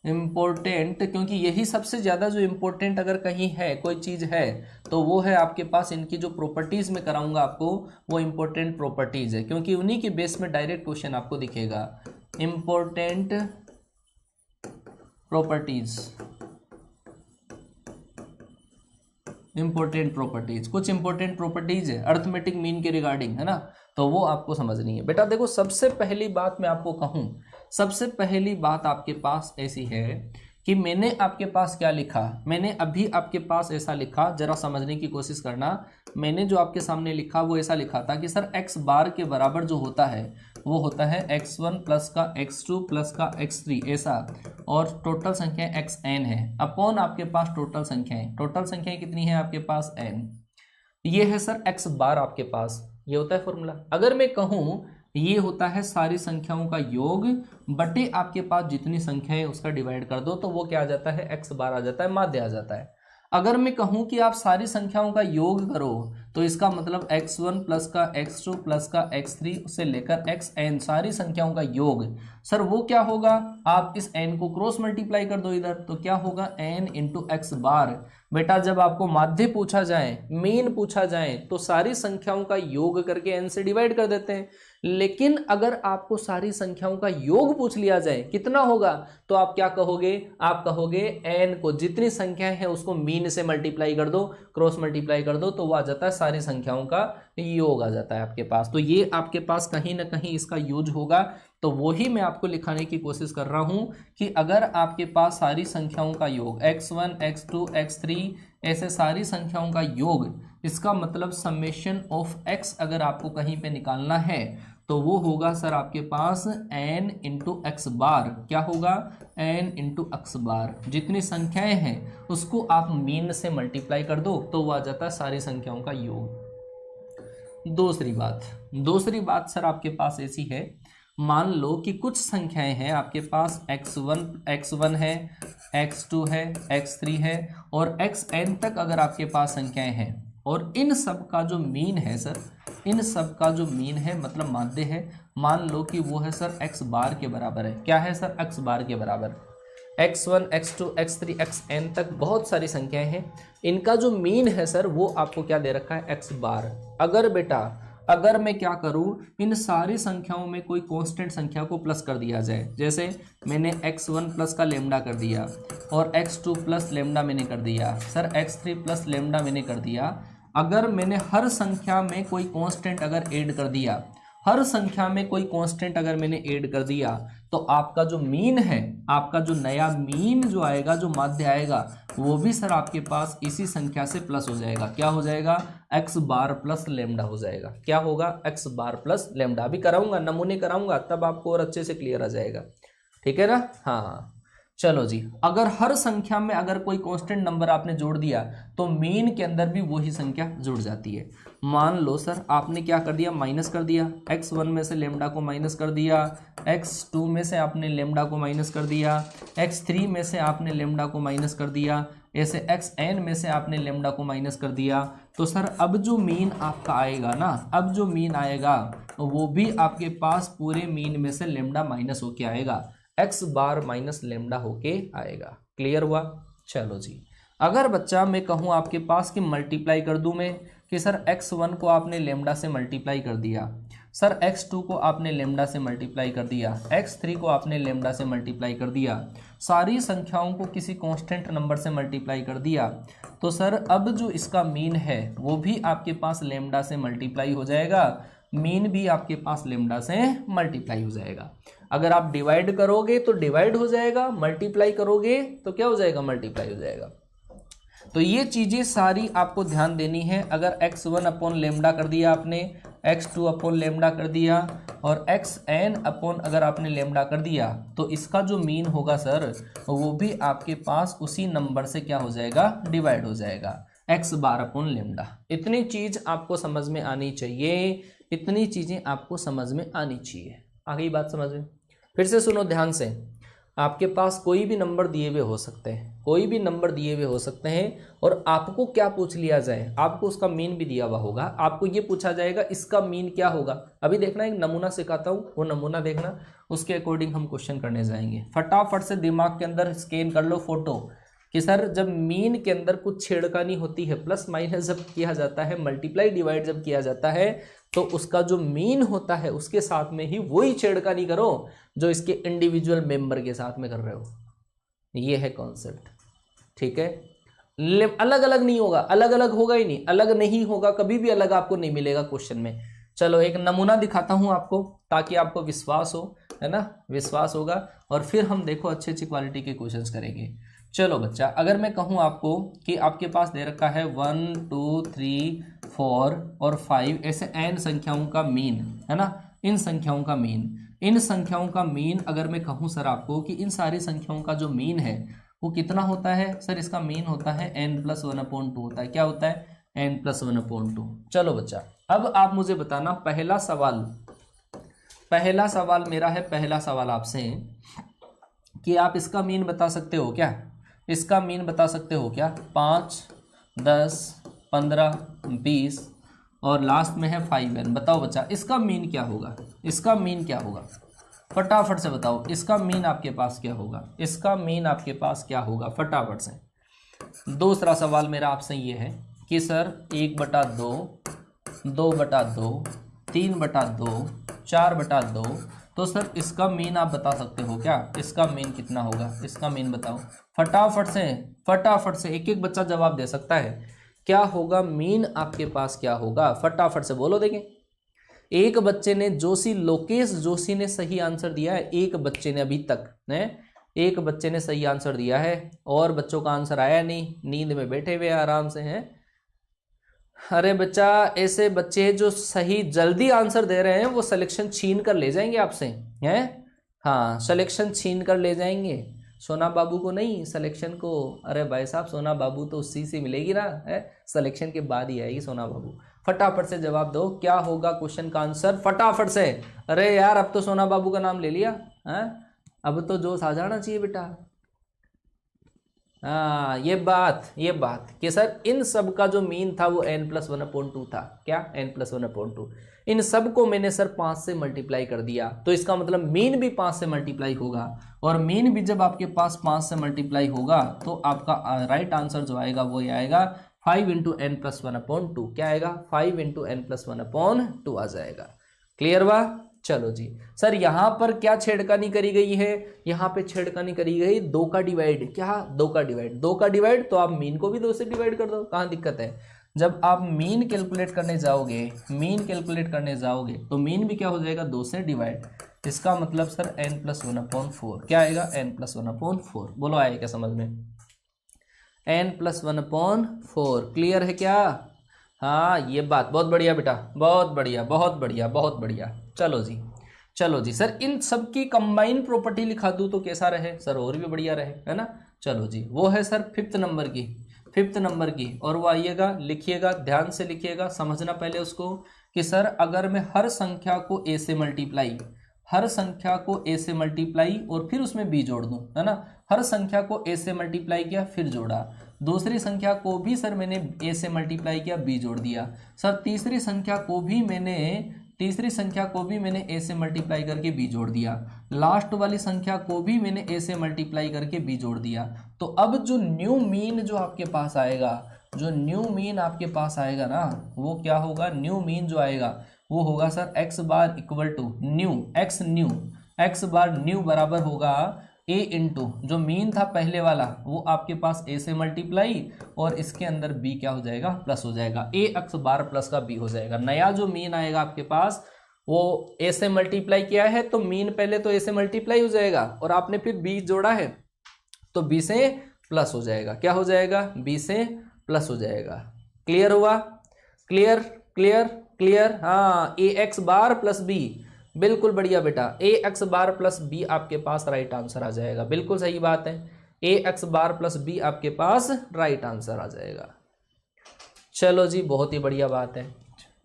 important, क्योंकि यही सबसे ज़्यादा जो इंपॉर्टेंट अगर कहीं है कोई चीज़ है तो वो है आपके पास इनकी जो प्रॉपर्टीज़ में कराऊंगा आपको, वो इंपॉर्टेंट प्रॉपर्टीज़ है, क्योंकि उन्हीं के बेस में डायरेक्ट क्वेश्चन आपको दिखेगा। इंपॉर्टेंट प्रॉपर्टीज, इंपॉर्टेंट प्रॉपर्टीज, कुछ इंपॉर्टेंट प्रॉपर्टीज है अर्थमेटिक मीन के रिगार्डिंग, है ना, तो वो आपको समझनी है। बेटा देखो, सबसे पहली बात मैं आपको कहूं, सबसे पहली बात आपके पास ऐसी है कि मैंने आपके पास क्या लिखा, मैंने अभी आपके पास ऐसा लिखा, जरा समझने की कोशिश करना। मैंने जो आपके सामने लिखा वो ऐसा लिखा था कि सर x बार के बराबर जो होता है वो होता है x1 प्लस का x2 प्लस का x3 ऐसा, और टोटल संख्या xn है अपॉन आपके पास टोटल संख्याएं, टोटल संख्याएं कितनी है आपके पास n, ये है सर x बार आपके पास, ये होता है फॉर्मूला। अगर मैं कहूँ ये होता है सारी संख्याओं का योग बटे आपके पास जितनी संख्या है उसका डिवाइड कर दो, तो वो क्या आ जाता है, x बार आ जाता है, माध्य आ जाता है। अगर मैं कहूं कि आप सारी संख्याओं का योग करो तो इसका मतलब x1 प्लस का x2 प्लस का x3 से लेकर xn सारी संख्याओं का योग, सर वो क्या होगा, आप इस n को क्रॉस मल्टीप्लाई कर दो इधर, तो क्या होगा n इंटू एक्स बार। बेटा जब आपको माध्य पूछा जाए, मीन पूछा जाए, तो सारी संख्याओं का योग करके n से डिवाइड कर देते हैं, लेकिन अगर आपको सारी संख्याओं का योग पूछ लिया जाए कितना होगा, तो आप क्या कहोगे, आप कहोगे n को जितनी संख्याएं हैं उसको मीन से मल्टीप्लाई कर दो, क्रॉस मल्टीप्लाई कर दो, तो वो आ जाता है सारी संख्याओं का योग आ जाता है आपके पास। तो ये आपके पास कहीं ना कहीं इसका यूज होगा, तो वही मैं आपको लिखाने की कोशिश कर रहा हूं कि अगर आपके पास सारी संख्याओं का योग x1 x2 x3 ऐसे सारी संख्याओं का योग, इसका मतलब समेशन ऑफ x अगर आपको कहीं पे निकालना है तो वो होगा सर आपके पास n इंटू एक्स बार, क्या होगा n इंटू एक्स बार, जितनी संख्याएं हैं उसको आप मीन से मल्टीप्लाई कर दो तो वो आ जाता है सारी संख्याओं का योग। दूसरी बात सर आपके पास ऐसी है, मान लो कि कुछ संख्याएं हैं आपके पास x1 है, x2 है, x3 है और xn तक अगर आपके पास संख्याएं हैं, और इन सब का जो मीन है सर, इन सब का जो मीन है मतलब माध्य है, मान लो कि वो है सर x बार के बराबर है। क्या है सर, x बार के बराबर। x1 x2 x3 xn तक बहुत सारी संख्याएं हैं, इनका जो मीन है सर वो आपको क्या दे रखा है, x बार। अगर बेटा अगर मैं क्या करूं, इन सारी संख्याओं में कोई कांस्टेंट संख्या को प्लस कर दिया जाए, जैसे मैंने x1 प्लस का लेमडा कर दिया और x2 प्लस लेमडा मैंने कर दिया, सर x3 प्लस लेमडा मैंने कर दिया। अगर मैंने हर संख्या में कोई कांस्टेंट अगर ऐड कर दिया, हर संख्या में कोई कांस्टेंट अगर मैंने ऐड कर दिया, तो आपका जो मीन है, आपका जो नया मीन जो आएगा, जो माध्य आएगा, वो भी सर आपके पास इसी संख्या से प्लस हो जाएगा। क्या हो जाएगा, x बार प्लस लेमडा हो जाएगा। क्या होगा, x बार प्लस लेमडा। अभी कराऊंगा, नमूने कराऊंगा, तब आपको और अच्छे से क्लियर आ जाएगा। ठीक है ना, हाँ चलो जी। अगर हर संख्या में अगर कोई कांस्टेंट नंबर आपने जोड़ दिया तो मीन के अंदर भी वही संख्या जुड़ जाती है। मान लो सर आपने क्या कर दिया, माइनस कर दिया, x1 में से लेमडा को माइनस कर दिया, x2 में से आपने लेमडा को माइनस कर दिया, x3 में से आपने लेमडा को माइनस कर दिया, ऐसे xn में से आपने लेमडा को माइनस कर दिया। तो सर अब जो मीन आपका आएगा ना, अब जो मीन आएगा वो भी आपके पास पूरे मीन में से लेमडा माइनस होके आएगा, x बार माइनस लेमडा होके आएगा। क्लियर हुआ? चलो जी, अगर बच्चा मैं कहूँ आपके पास कि मल्टीप्लाई कर दूं मैं, कि सर x1 को आपने लेमडा से मल्टीप्लाई कर दिया, सर x2 को आपने लेमडा से मल्टीप्लाई कर दिया, x3 को आपने लेमडा से मल्टीप्लाई कर दिया, सारी संख्याओं को किसी कांस्टेंट नंबर से मल्टीप्लाई कर दिया, तो सर अब जो इसका मीन है वो भी आपके पास लेमडा से मल्टीप्लाई हो जाएगा, मीन भी आपके पास लेमडा से मल्टीप्लाई हो जाएगा। अगर आप डिवाइड करोगे तो डिवाइड हो जाएगा, मल्टीप्लाई करोगे तो क्या हो जाएगा, मल्टीप्लाई हो जाएगा। तो ये चीज़ें सारी आपको ध्यान देनी है। अगर x1 अपॉन लेमडा कर दिया आपने, x2 अपॉन लेमडा कर दिया और xn अपॉन अगर आपने लेमडा कर दिया, तो इसका जो मीन होगा सर वो भी आपके पास उसी नंबर से क्या हो जाएगा, डिवाइड हो जाएगा, x बार अपॉन लेमडा। इतनी चीज़ आपको समझ में आनी चाहिए, इतनी चीज़ें आपको समझ में आनी चाहिए। आ गई बात समझ में? फिर से सुनो ध्यान से, आपके पास कोई भी नंबर दिए हुए हो सकते हैं, कोई भी नंबर दिए हुए हो सकते हैं, और आपको क्या पूछ लिया जाए, आपको उसका मीन भी दिया हुआ होगा, आपको ये पूछा जाएगा इसका मीन क्या होगा। अभी देखना, एक नमूना सिखाता हूँ, वो नमूना देखना, उसके अकॉर्डिंग हम क्वेश्चन करने जाएंगे। फटाफट से दिमाग के अंदर स्कैन कर लो फोटो कि सर जब मीन के अंदर कुछ छेड़खानी होती है, प्लस माइनस जब किया जाता है, मल्टीप्लाई डिवाइड जब किया जाता है, तो उसका जो मीन होता है उसके साथ में ही वही छेड़खानी करो जो इसके इंडिविजुअल मेंबर के साथ में कर रहे हो। ये है कॉन्सेप्ट, ठीक है। अलग अलग नहीं होगा, अलग अलग होगा ही नहीं, अलग नहीं होगा, कभी भी अलग आपको नहीं मिलेगा क्वेश्चन में। चलो एक नमूना दिखाता हूं आपको, ताकि आपको विश्वास हो, है ना, विश्वास होगा, और फिर हम देखो अच्छी अच्छी क्वालिटी के क्वेश्चंस करेंगे। चलो बच्चा, अगर मैं कहूं आपको कि आपके पास दे रखा है 1 2 3 4 और 5 ऐसे n संख्याओं का मीन, है ना, इन संख्याओं का मीन, इन संख्याओं का मीन अगर मैं कहूं सर आपको कि इन सारी संख्याओं का जो मीन है वो कितना होता है, सर इसका मीन होता है n+1/2 होता है। क्या होता है? n+1/2। चलो बच्चा, अब आप मुझे बताना, पहला सवाल मेरा है, पहला सवाल आपसे कि आप इसका मीन बता सकते हो क्या, इसका मीन बता सकते हो क्या? 5 10 15 20 और लास्ट में है 5n। बताओ बच्चा इसका मीन क्या होगा, इसका मीन क्या होगा, फटाफट से बताओ, इसका मीन आपके पास क्या होगा, इसका मीन आपके पास क्या होगा, फटाफट से। दूसरा सवाल मेरा आपसे ये है कि सर 1/2 2/2 3/2 4/2, तो सर इसका मीन आप बता सकते हो क्या, इसका मीन कितना होगा, इसका मीन बताओ फटाफट से एक एक बच्चा जवाब दे सकता है। क्या होगा मीन आपके पास, क्या होगा, फटाफट से बोलो। देखें, एक बच्चे ने लोकेश जोशी ने सही आंसर दिया है, एक बच्चे ने अभी तक एक बच्चे ने सही आंसर दिया है, और बच्चों का आंसर आया नहीं, नींद में बैठे हुए आराम से हैं। अरे बच्चा, ऐसे बच्चे जो सही जल्दी आंसर दे रहे हैं वो सिलेक्शन छीन कर ले जाएंगे आपसे, हैं? हाँ, सिलेक्शन छीन कर ले जाएंगे, सोना बाबू को नहीं, सिलेक्शन को। अरे भाई साहब, सोना बाबू तो उसी से मिलेगी ना, है, सिलेक्शन के बाद ही आएगी सोना बाबू। फटाफट से जवाब दो, क्या होगा क्वेश्चन का आंसर, फटाफट से। अरे यार, अब तो सोना बाबू का नाम ले लिया है, अब तो जोश आ जाना चाहिए बेटा। हाँ, ये बात कि सर इन सब का जो मीन था वो n+1/2 था। क्या? n+1/2। इन सब को मैंने सर 5 से मल्टीप्लाई कर दिया, तो इसका मतलब मीन भी 5 से मल्टीप्लाई होगा, और मीन भी जब आपके पास 5 से मल्टीप्लाई होगा तो आपका राइट आंसर जो आएगा वो ये आएगा 5 × n+1/2। क्या आएगा? 5 × n+1/2 आ जाएगा। क्लियर बा? चलो जी सर, यहाँ पर क्या छेड़खानी करी गई है, यहाँ पे छेड़खानी करी गई 2 का डिवाइड। क्या? 2 का डिवाइड, 2 का डिवाइड, तो आप मीन को भी 2 से डिवाइड कर दो, कहाँ दिक्कत है। जब आप मीन कैलकुलेट करने जाओगे, तो मीन भी क्या हो जाएगा, 2 से डिवाइड। इसका मतलब सर n+1/4। क्या आएगा? n+1/4। बोलो आए क्या समझ में? n+1/4। क्लियर है क्या? हाँ, ये बात बहुत बढ़िया बेटा, बहुत बढ़िया। चलो जी सर, इन सब की कंबाइन प्रॉपर्टी लिखा दूं तो कैसा रहे सर, और भी बढ़िया रहे, है ना। चलो जी, वो है सर 5th नंबर की। 5th नंबर की, और वो आइएगा, लिखिएगा, ध्यान से लिखिएगा, समझना पहले उसको कि सर अगर मैं हर संख्या को a से मल्टीप्लाई, हर संख्या को a से मल्टीप्लाई और फिर उसमें b जोड़ दूं, है ना, हर संख्या को a से मल्टीप्लाई किया फिर जोड़ा, दूसरी संख्या को भी सर मैंने a से मल्टीप्लाई किया b जोड़ दिया, सर तीसरी संख्या को भी मैंने a से मल्टीप्लाई करके b जोड़ दिया, लास्ट वाली संख्या को भी मैंने a से मल्टीप्लाई करके b जोड़ दिया। तो अब जो न्यू मीन जो आपके पास आएगा, जो न्यू मीन आपके पास आएगा ना, वो क्या होगा, न्यू मीन जो आएगा वो होगा sir x bar equal to new, x bar new बराबर होगा a इंटू जो मीन था पहले वाला वो आपके पास a से मल्टीप्लाई और इसके अंदर b क्या हो जाएगा, प्लस हो जाएगा, a x बार प्लस का b हो जाएगा। नया जो मीन आएगा आपके पास वो a से मल्टीप्लाई किया है तो मीन पहले तो a से मल्टीप्लाई हो जाएगा और आपने फिर b जोड़ा है तो b से प्लस हो जाएगा। क्या हो जाएगा, b से प्लस हो जाएगा। क्लियर हुआ, क्लियर क्लियर क्लियर, हाँ, ए एक्स बार प्लस बी, बिल्कुल बढ़िया बेटा, ए एक्स बार प्लस बी आपके पास राइट आंसर आ जाएगा, बिल्कुल सही बात है, ए एक्स बार प्लस बी आपके पास राइट आंसर आ जाएगा। चलो जी, बहुत ही बढ़िया बात है।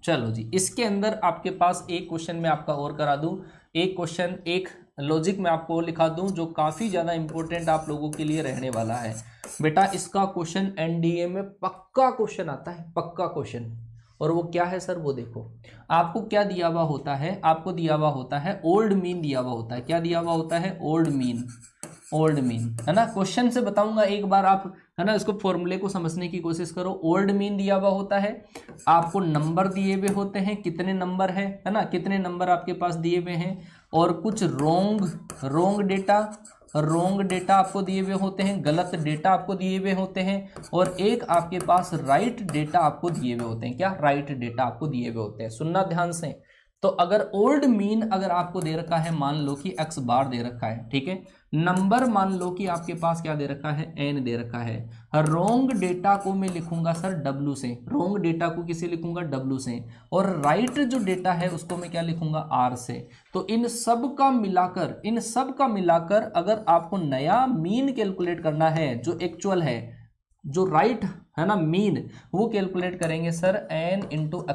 चलो जी, इसके अंदर आपके पास एक क्वेश्चन मैं आपका और करा दूं, एक क्वेश्चन, एक लॉजिक मैं आपको लिखा दूं जो काफ़ी ज़्यादा इंपॉर्टेंट आप लोगों के लिए रहने वाला है बेटा। इसका क्वेश्चन एनडीए में पक्का क्वेश्चन आता है, पक्का क्वेश्चन। और वो क्या है सर, वो देखो, आपको क्या दिया हुआ होता है, आपको दिया हुआ होता है ओल्ड मीन दिया हुआ होता है। क्या दिया हुआ होता है, ओल्ड मीन, ओल्ड मीन, है ना। क्वेश्चन से बताऊंगा, एक बार आप, है ना, इसको फॉर्मूले को समझने की कोशिश करो। ओल्ड मीन दिया हुआ होता है, आपको नंबर दिए हुए होते हैं, कितने नंबर है ना, कितने नंबर आपके पास दिए हुए हैं, और कुछ रोंग डेटा आपको दिए हुए होते हैं, गलत डेटा आपको दिए हुए होते हैं, और एक आपके पास राइट डेटा आपको दिए हुए होते हैं। क्या, राइट डेटा आपको दिए हुए होते हैं। सुनना ध्यान से। तो अगर ओल्ड मीन अगर आपको दे रखा है, मान लो कि x बार दे रखा है, ठीक है, नंबर मान लो कि आपके पास क्या दे रखा है, n दे रखा है, रोंग डेटा को मैं लिखूंगा सर w से, रोंग डेटा को किसे लिखूंगा, w से, और राइट जो डेटा है उसको मैं क्या लिखूंगा, r से। तो इन सब का मिलाकर अगर आपको नया मीन कैलकुलेट करना है, जो एक्चुअल है, जो राइट है ना मीन, वो कैलकुलेट करेंगे सर n इंटू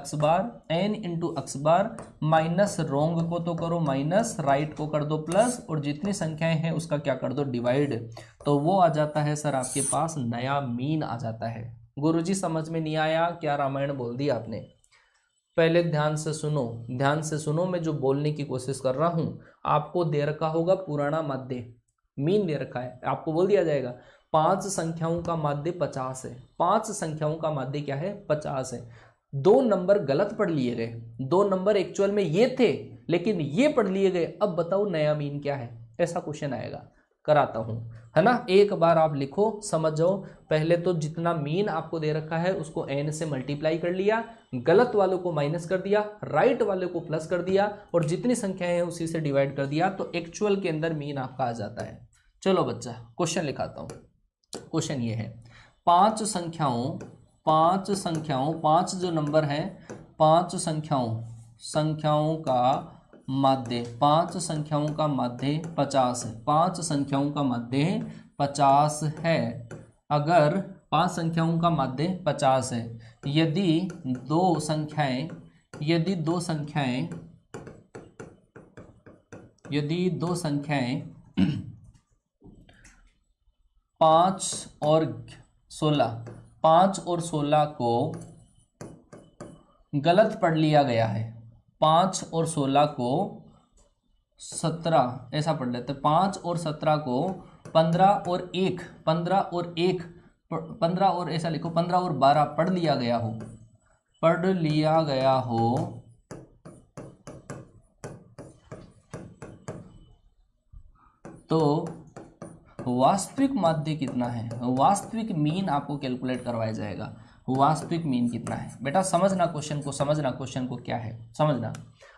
एक्स बार माइनस रोंग को तो करो माइनस, राइट को कर दो प्लस, और जितनी संख्याएं हैं उसका क्या कर दो, डिवाइड। तो वो आ जाता है सर आपके पास नया मीन आ जाता है। गुरुजी समझ में नहीं आया क्या, रामायण बोल दी आपने। पहले ध्यान से सुनो, मैं जो बोलने की कोशिश कर रहा हूं, आपको दे रखा होगा पुराना माध्य, मीन दे रखा है, आपको बोल दिया जाएगा 5 संख्याओं का माध्य 50 है, 5 संख्याओं का माध्य क्या है, 50 है। 2 नंबर गलत पढ़ लिए गए, 2 नंबर एक्चुअल में ये थे लेकिन ये पढ़ लिए गए, अब बताओ नया मीन क्या है, ऐसा क्वेश्चन आएगा, कराता हूं, है ना। एक बार आप लिखो, समझ जाओ। पहले तो जितना मीन आपको दे रखा है उसको n से मल्टीप्लाई कर लिया, गलत वालों को माइनस कर दिया, राइट वाले को प्लस कर दिया, और जितनी संख्याएं हैं उसी से डिवाइड कर दिया, तो एक्चुअल के अंदर मीन आपका आ जाता है। चलो बच्चा, क्वेश्चन लिखाता हूं। क्वेश्चन ये है, 5 जो नंबर है, 5 संख्याओं का माध्य, 5 संख्याओं का माध्य 50 है, 5 संख्याओं का माध्य 50 है। अगर 5 संख्याओं का माध्य 50 है, यदि दो संख्याएं 5 और 16 को गलत पढ़ लिया गया है, 5 और 16 को 17 ऐसा पढ़ लेते, 5 और 17 को 15 और ऐसा लिखो, 15 और 12 पढ़ लिया गया हो, तो वास्तविक माध्य कितना है, वास्तविक मीन आपको कैलकुलेट करवाया जाएगा। वास्तविक मीन कितना है बेटा, समझना क्वेश्चन को क्या है, समझना।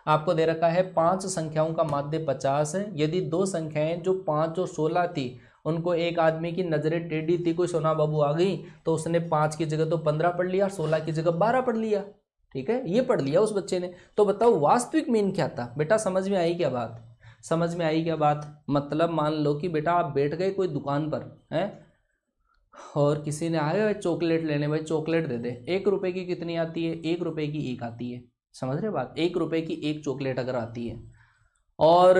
आपको दे रखा है 5 संख्याओं का माध्य 50 है, यदि दो संख्याएं जो 5 और 16 थी, उनको एक आदमी की नजरें टेढ़ी थी, कोई सोना बाबू आ गई, तो उसने 5 की जगह तो 15 पढ़ लिया, 16 की जगह 12 पढ़ लिया, ठीक है, ये पढ़ लिया उस बच्चे ने। तो बताओ वास्तविक मीन क्या था बेटा, समझ में आई क्या बात, मतलब मान लो कि बेटा आप बैठ गए कोई दुकान पर, हैं, और किसी ने आया भाई चॉकलेट लेने, भाई चॉकलेट दे दे। 1 रुपए की कितनी आती है? 1 रुपए की एक आती है। समझ रहे बात? 1 रुपए की एक चॉकलेट अगर आती है और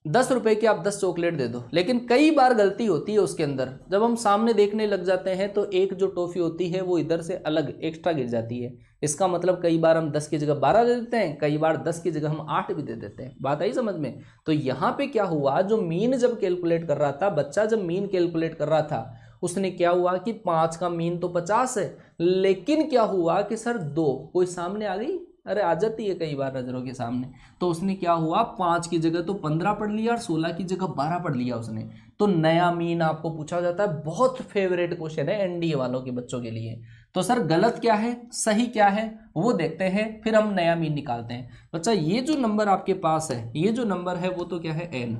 10 रुपए की आप 10 चॉकलेट दे दो, लेकिन कई बार गलती होती है उसके अंदर, जब हम सामने देखने लग जाते हैं तो एक जो टॉफी होती है वो इधर से अलग एक्स्ट्रा गिर जाती है। इसका मतलब कई बार हम 10 की जगह 12 दे देते हैं, कई बार 10 की जगह हम 8 भी दे देते हैं। बात आई समझ में? तो यहाँ पे क्या हुआ, जो मीन जब कैलकुलेट कर रहा था बच्चा, जब मीन कैलकुलेट कर रहा था उसने क्या हुआ कि 5 का मीन तो 50 है, लेकिन क्या हुआ कि सर 2 कोई सामने आ गई, अरे आ जाती है कई बार नजरों के सामने, तो उसने क्या हुआ 5 की जगह तो 15 पढ़ लिया और 16 की जगह 12 पढ़ लिया उसने। तो नया मीन आपको पूछा जाता है, बहुत फेवरेट क्वेश्चन है एनडीए वालों के बच्चों के लिए। तो सर गलत क्या है सही क्या है वो देखते हैं, फिर हम नया मीन निकालते हैं। बच्चा ये जो नंबर आपके पास है, ये जो नंबर है वो तो क्या है एन,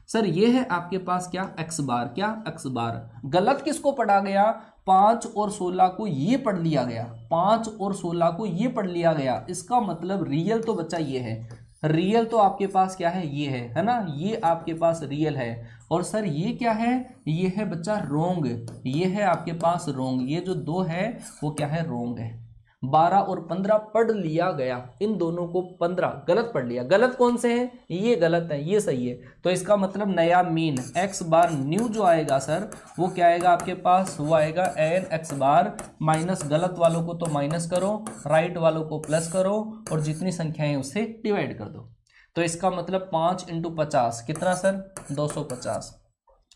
सर ये है आपके पास क्या एक्स बार, क्या एक्स बार। गलत किसको पढ़ा गया? 5 और 16 को ये पढ़ लिया गया, 5 और 16 को ये पढ़ लिया गया। इसका मतलब रियल तो बच्चा ये है, रियल तो आपके पास क्या है ये है ना, ये आपके पास रियल है। और सर ये क्या है? ये है बच्चा रोंग, ये है आपके पास रोंग। ये जो 2 है वो क्या है? रोंग है। 12 और 15 पढ़ लिया गया, इन दोनों को 15 गलत पढ़ लिया। गलत कौन से हैं? ये गलत है, ये सही है। तो इसका मतलब नया मीन एक्स बार न्यू जो आएगा सर वो क्या आएगा आपके पास? वो आएगा एन एक्स बार माइनस, गलत वालों को तो माइनस करो, राइट वालों को प्लस करो और जितनी संख्या है उससे डिवाइड कर दो। तो इसका मतलब 5 इंटू 50 कितना सर? 250।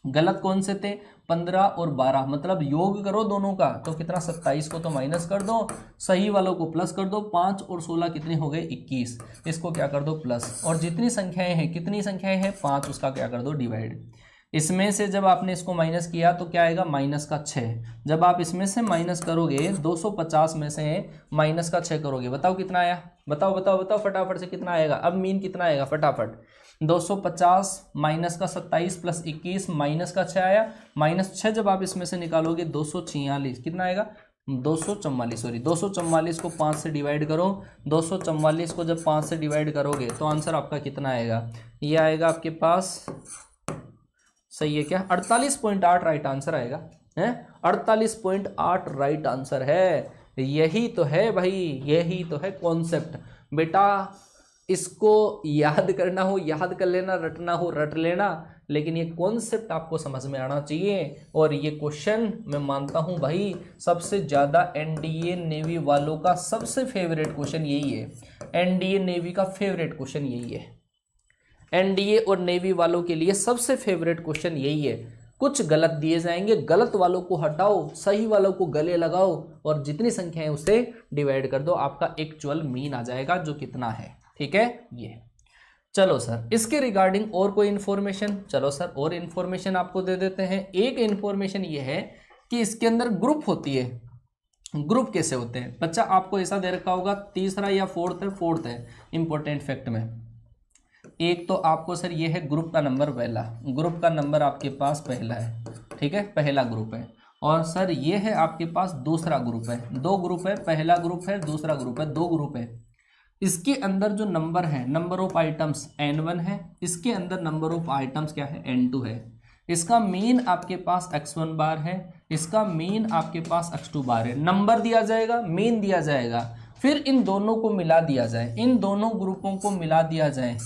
गलत कौन से थे? 15 और 12, मतलब योग करो दोनों का तो कितना? 27 को तो माइनस कर दो, सही वालों को प्लस कर दो। 5 और 16 कितने हो गए? 21, इसको क्या कर दो? प्लस। और जितनी संख्याएं हैं, कितनी संख्याएं हैं? 5, उसका क्या कर दो? डिवाइड। इसमें से जब आपने इसको माइनस किया तो क्या आएगा? माइनस का 6। जब आप इसमें से माइनस करोगे 250 में से माइनस का 6 करोगे, बताओ कितना आया? बताओ बताओ बताओ फटाफट से कितना आएगा? अब मीन कितना आएगा फटाफट? 250 माइनस का 27 प्लस 21 माइनस का 6 आया। माइनस 6 जब आप इसमें से निकालोगे 246, कितना आएगा? 244, सॉरी 244 को 5 से डिवाइड करो। 244 को जब 5 से डिवाइड करोगे तो आंसर आपका कितना आएगा? ये आएगा आपके पास, सही है क्या? 48.8 राइट आंसर आएगा है। 48.8 राइट आंसर है। यही तो है भाई, यही तो है कॉन्सेप्ट बेटा। इसको याद करना हो याद कर लेना, रटना हो रट लेना, लेकिन ये कॉन्सेप्ट आपको समझ में आना चाहिए। और ये क्वेश्चन मैं मानता हूं भाई सबसे ज़्यादा एनडीए नेवी वालों का सबसे फेवरेट क्वेश्चन यही है। एनडीए नेवी का फेवरेट क्वेश्चन यही है, एनडीए और नेवी वालों के लिए सबसे फेवरेट क्वेश्चन यही है। कुछ गलत दिए जाएंगे, गलत वालों को हटाओ, सही वालों को गले लगाओ और जितनी संख्या है उसे डिवाइड कर दो, आपका एक्चुअल मीन आ जाएगा जो कितना है। ठीक है ये। चलो सर इसके रिगार्डिंग और कोई इन्फॉर्मेशन? चलो सर और इन्फॉर्मेशन आपको दे देते हैं। एक इन्फॉर्मेशन ये है कि इसके अंदर ग्रुप होती है। ग्रुप कैसे होते हैं बच्चा? आपको ऐसा दे रखा होगा, तीसरा या फोर्थ है इंपॉर्टेंट फैक्ट में। एक तो आपको सर ये है ग्रुप का नंबर पहला, ग्रुप का नंबर आपके पास पहला है, ठीक है, पहला ग्रुप है। और सर ये है आपके पास दूसरा ग्रुप है, 2 ग्रुप है, पहला ग्रुप है दूसरा ग्रुप है, 2 ग्रुप है। इसके अंदर जो नंबर है, नंबर ऑफ आइटम्स n1 है, इसके अंदर नंबर ऑफ आइटम्स क्या है? n2 है। इसका मीन आपके पास x1 बार है, इसका मीन आपके पास x2 बार है। नंबर दिया जाएगा, मीन दिया जाएगा, फिर इन दोनों को मिला दिया जाए, इन दोनों ग्रुपों को मिला दिया जाए,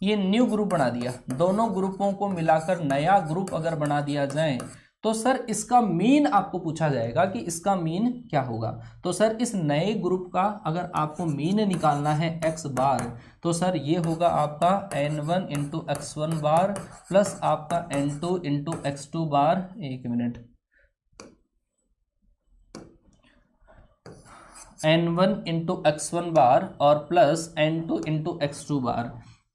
ये न्यू ग्रुप बना दिया। दोनों ग्रुपों को मिलाकर नया ग्रुप अगर बना दिया जाए तो सर इसका मीन आपको पूछा जाएगा कि इसका मीन क्या होगा। तो सर इस नए ग्रुप का अगर आपको मीन निकालना है x बार, तो सर ये होगा आपका n1 into x1 bar plus आपका n2 इंटू x2 बार। एक मिनट, n1 इंटू x1 बार और प्लस n2 इंटू x2 बार,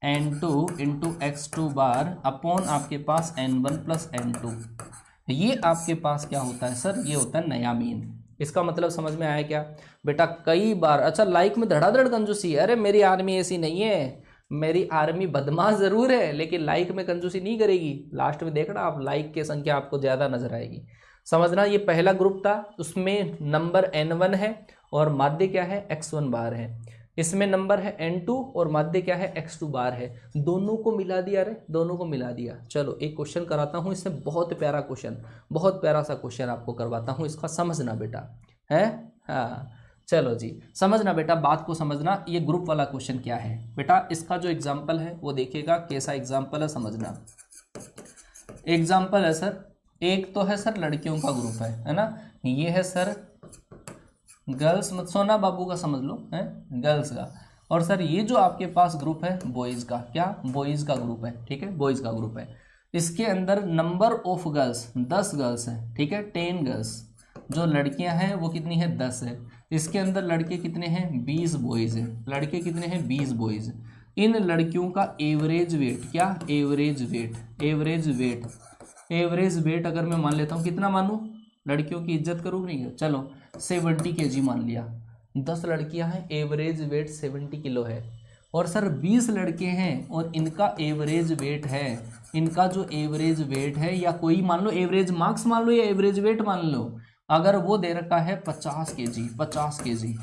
n2 into x2 bar upon आपके पास n1 प्लस n2। ये आपके पास क्या होता है सर? ये होता है नया मीन। इसका मतलब समझ में आया क्या बेटा? कई बार अच्छा लाइक में धड़ाधड़ कंजूसी है। अरे मेरी आर्मी ऐसी नहीं है, मेरी आर्मी बदमाश जरूर है लेकिन लाइक में कंजूसी नहीं करेगी। लास्ट में देखना आप, लाइक की संख्या आपको ज़्यादा नजर आएगी। समझना ये पहला ग्रुप था, उसमें नंबर n1 है और माध्य क्या है? x1 बार है। इसमें नंबर है n2 और माध्य क्या है x2 बार है। दोनों को मिला दिया रे, दोनों को मिला दिया। चलो एक क्वेश्चन कराता हूँ, इससे बहुत प्यारा क्वेश्चन, बहुत प्यारा सा क्वेश्चन आपको करवाता हूँ, इसका समझना बेटा है। हाँ चलो जी समझना बेटा, बात को समझना। ये ग्रुप वाला क्वेश्चन क्या है बेटा, इसका जो एग्जाम्पल है वो देखिएगा कैसा एग्जाम्पल है, समझना। एग्जाम्पल है सर, एक तो है सर लड़कियों का ग्रुप है ना, ये है सर गर्ल्स, मत सोना बाबू का समझ लो, है गर्ल्स का। और सर ये जो आपके पास ग्रुप है बॉयज़ का, क्या बॉयज़ का ग्रुप है, ठीक है बॉयज़ का ग्रुप है। इसके अंदर नंबर ऑफ गर्ल्स 10 गर्ल्स हैं, ठीक है 10 गर्ल्स। जो लड़कियां हैं वो कितनी है 10 है। इसके अंदर लड़के कितने हैं 20 बॉयज़ हैं, लड़के कितने हैं 20 बॉयज़। इन लड़कियों का एवरेज वेट, क्या average weight, average weight, average weight अगर मैं मान लेता हूँ, कितना मानूँ, लड़कियों की इज्जत करूँ नहीं, चलो 70 kg मान लिया। 10 लड़कियां हैं, एवरेज वेट 70 किलो है। और सर 20 लड़के हैं और इनका एवरेज वेट है, इनका जो एवरेज वेट है, या कोई मान लो एवरेज मार्क्स मान लो या एवरेज वेट मान लो, अगर वो दे रखा है 50 kg, 50 kg।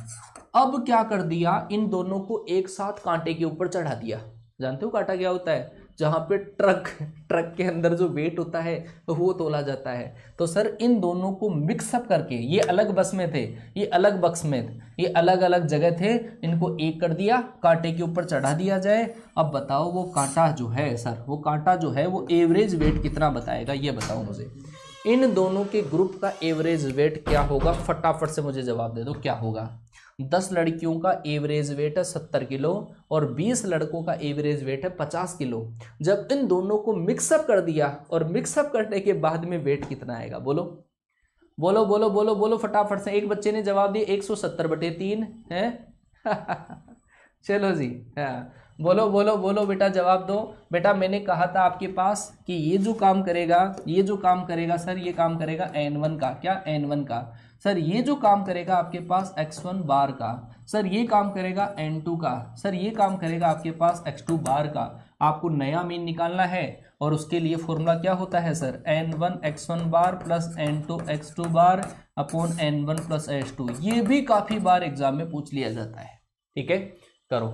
अब क्या कर दिया, इन दोनों को एक साथ कांटे के ऊपर चढ़ा दिया। जानते हो कांटा क्या होता है, जहाँ पे ट्रक के अंदर जो वेट होता है वो तोला जाता है। तो सर इन दोनों को मिक्सअप करके, ये अलग बस में थे, ये अलग बक्स में थे, ये अलग अलग जगह थे, इनको एक कर दिया, कांटे के ऊपर चढ़ा दिया जाए। अब बताओ वो कांटा जो है सर, वो कांटा जो है वो एवरेज वेट कितना बताएगा, ये बताओ मुझे। इन दोनों के ग्रुप का एवरेज वेट क्या होगा, फटाफट से मुझे जवाब दे दो, क्या होगा। 10 लड़कियों का एवरेज वेट है 70 किलो और 20 लड़कों का एवरेज वेट है 50 किलो। जब इन दोनों को मिक्सअप कर दिया और मिक्सअप करने के बाद में वेट कितना आएगा, बोलो बोलो बोलो बोलो बोलो फटाफट से। एक बच्चे ने जवाब दिया 170/3 है। चलो जी हाँ बोलो बोलो बोलो बेटा जवाब दो। बेटा मैंने कहा था आपके पास कि ये जो काम करेगा, ये जो काम करेगा सर, ये काम करेगा n1 का, क्या n1 का। सर ये जो काम करेगा आपके पास x1 बार का, सर ये काम करेगा n2 का, सर ये काम करेगा आपके पास x2 बार का। आपको नया मीन निकालना है और उसके लिए फॉर्मूला क्या होता है sir, n1 x1 bar plus n2 x2 bar upon n1 plus h2। ये भी काफ़ी बार एग्जाम में पूछ लिया जाता है, ठीक है। करो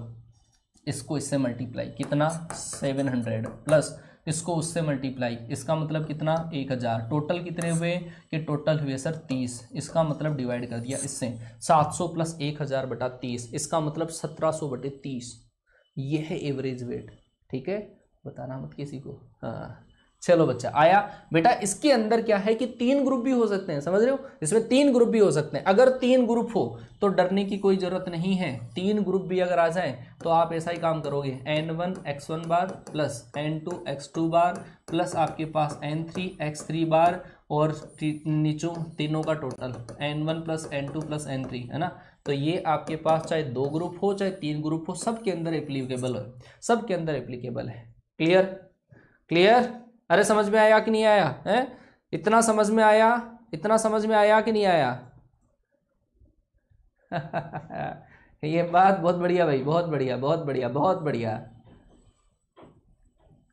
इसको इससे मल्टीप्लाई, कितना 700 प्लस इसको उससे मल्टीप्लाई, इसका मतलब कितना 1000। टोटल कितने हुए कि टोटल हुए सर 30। इसका मतलब डिवाइड कर दिया इससे 700 प्लस 1000/30, इसका मतलब 1700/30। ये है एवरेज वेट, ठीक है। बताना मत किसी को। हाँ चलो बच्चा आया। बेटा इसके अंदर क्या है कि 3 ग्रुप भी हो सकते हैं, समझ रहे हो, इसमें 3 ग्रुप भी हो सकते हैं। अगर 3 ग्रुप हो तो डरने की कोई जरूरत नहीं है। 3 ग्रुप भी अगर आ जाए तो आप ऐसा ही काम करोगे, n1 x1 bar plus n2 x2 बार प्लस आपके पास n3 x3 बार और नीचों तीनों का total n1 plus n2 plus n3, है ना। तो ये आपके पास चाहे 2 ग्रुप हो चाहे 3 ग्रुप हो, सबके अंदर एप्लीकेबल है, सबके अंदर एप्लीकेबल है। Clear clear. अरे समझ में आया कि नहीं आया है, इतना समझ में आया, इतना समझ में आया कि नहीं आया। ये बात बहुत बढ़िया भाई, बहुत बढ़िया बहुत बढ़िया बहुत बढ़िया।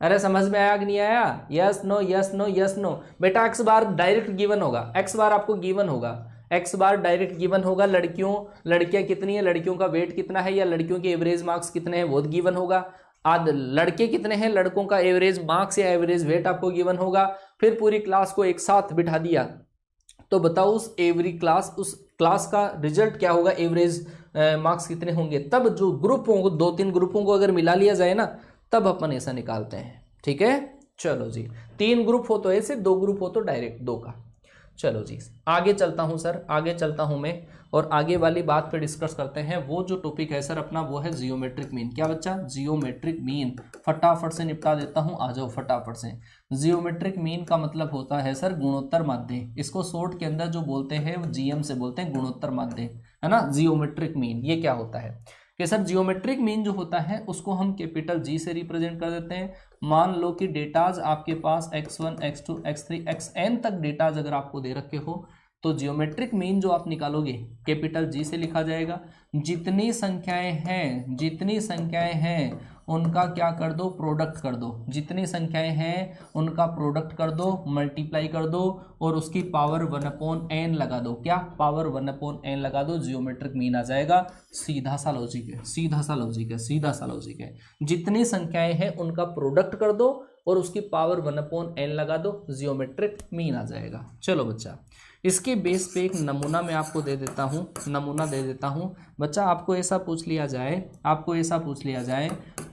अरे समझ में आया कि नहीं आया, yes no yes no yes no. बेटा एक्स बार डायरेक्ट गिवन होगा, एक्स बार आपको गिवन होगा, एक्स बार डायरेक्ट गिवन होगा। लड़कियां कितनी है, लड़कियों का वेट कितना है या लड़कियों के एवरेज मार्क्स कितने हैं वो गिवन होगा। लड़के कितने हैं, लड़कों का एवरेज मार्क्स या एवरेज वेट आपको गिवन होगा। फिर पूरी क्लास को एक साथ बिठा दिया तो बताओ उस उस क्लास का रिजल्ट क्या होगा, एवरेज मार्क्स कितने होंगे। तब जो ग्रुप होंगे 2-3 ग्रुपों को अगर मिला लिया जाए ना तब अपन ऐसा निकालते हैं, ठीक है। चलो जी 3 ग्रुप हो तो ऐसे, 2 ग्रुप हो तो डायरेक्ट 2 का। चलो जी आगे चलता हूं सर, आगे चलता हूं मैं और आगे वाली बात पे डिस्कस करते हैं। वो जो टॉपिक है सर अपना वो है जियोमेट्रिक मीन। क्या बच्चा, जियोमेट्रिक मीन। फटाफट से निपटा देता हूं, आ जाओ फटाफट से। जियोमेट्रिक मीन का मतलब होता है सर गुणोत्तर माध्य। इसको शॉर्ट के अंदर जो बोलते हैं वो जीएम से बोलते हैं, गुणोत्तर माध्य, है ना। जियोमेट्रिक मीन ये क्या होता है कि सर जियोमेट्रिक मीन जो होता है उसको हम कैपिटल जी से रिप्रेजेंट कर देते हैं। मान लो कि डेटाज आपके पास x1 x2 x3 xn तक डेटाज अगर आपको दे रखे हो तो जियोमेट्रिक मीन जो आप निकालोगे कैपिटल जी से लिखा जाएगा। जितनी संख्याएं हैं उनका क्या कर दो, प्रोडक्ट कर दो। जितनी संख्याएं हैं उनका प्रोडक्ट कर दो, मल्टीप्लाई कर दो और उसकी पावर 1/n लगा दो। क्या, पावर 1/n लगा दो, जियोमेट्रिक मीन आ जाएगा। सीधा सा लॉजिक है, सीधा सा लॉजिक है, सीधा सा लॉजिक है। जितनी संख्याएं हैं उनका प्रोडक्ट कर दो और उसकी पावर 1/n लगा दो, जियोमेट्रिक मीन आ जाएगा। चलो बच्चा, इसके बेस पे एक नमूना मैं आपको दे देता हूँ, नमूना दे देता हूँ बच्चा। आपको ऐसा पूछ लिया जाए, आपको ऐसा पूछ लिया जाए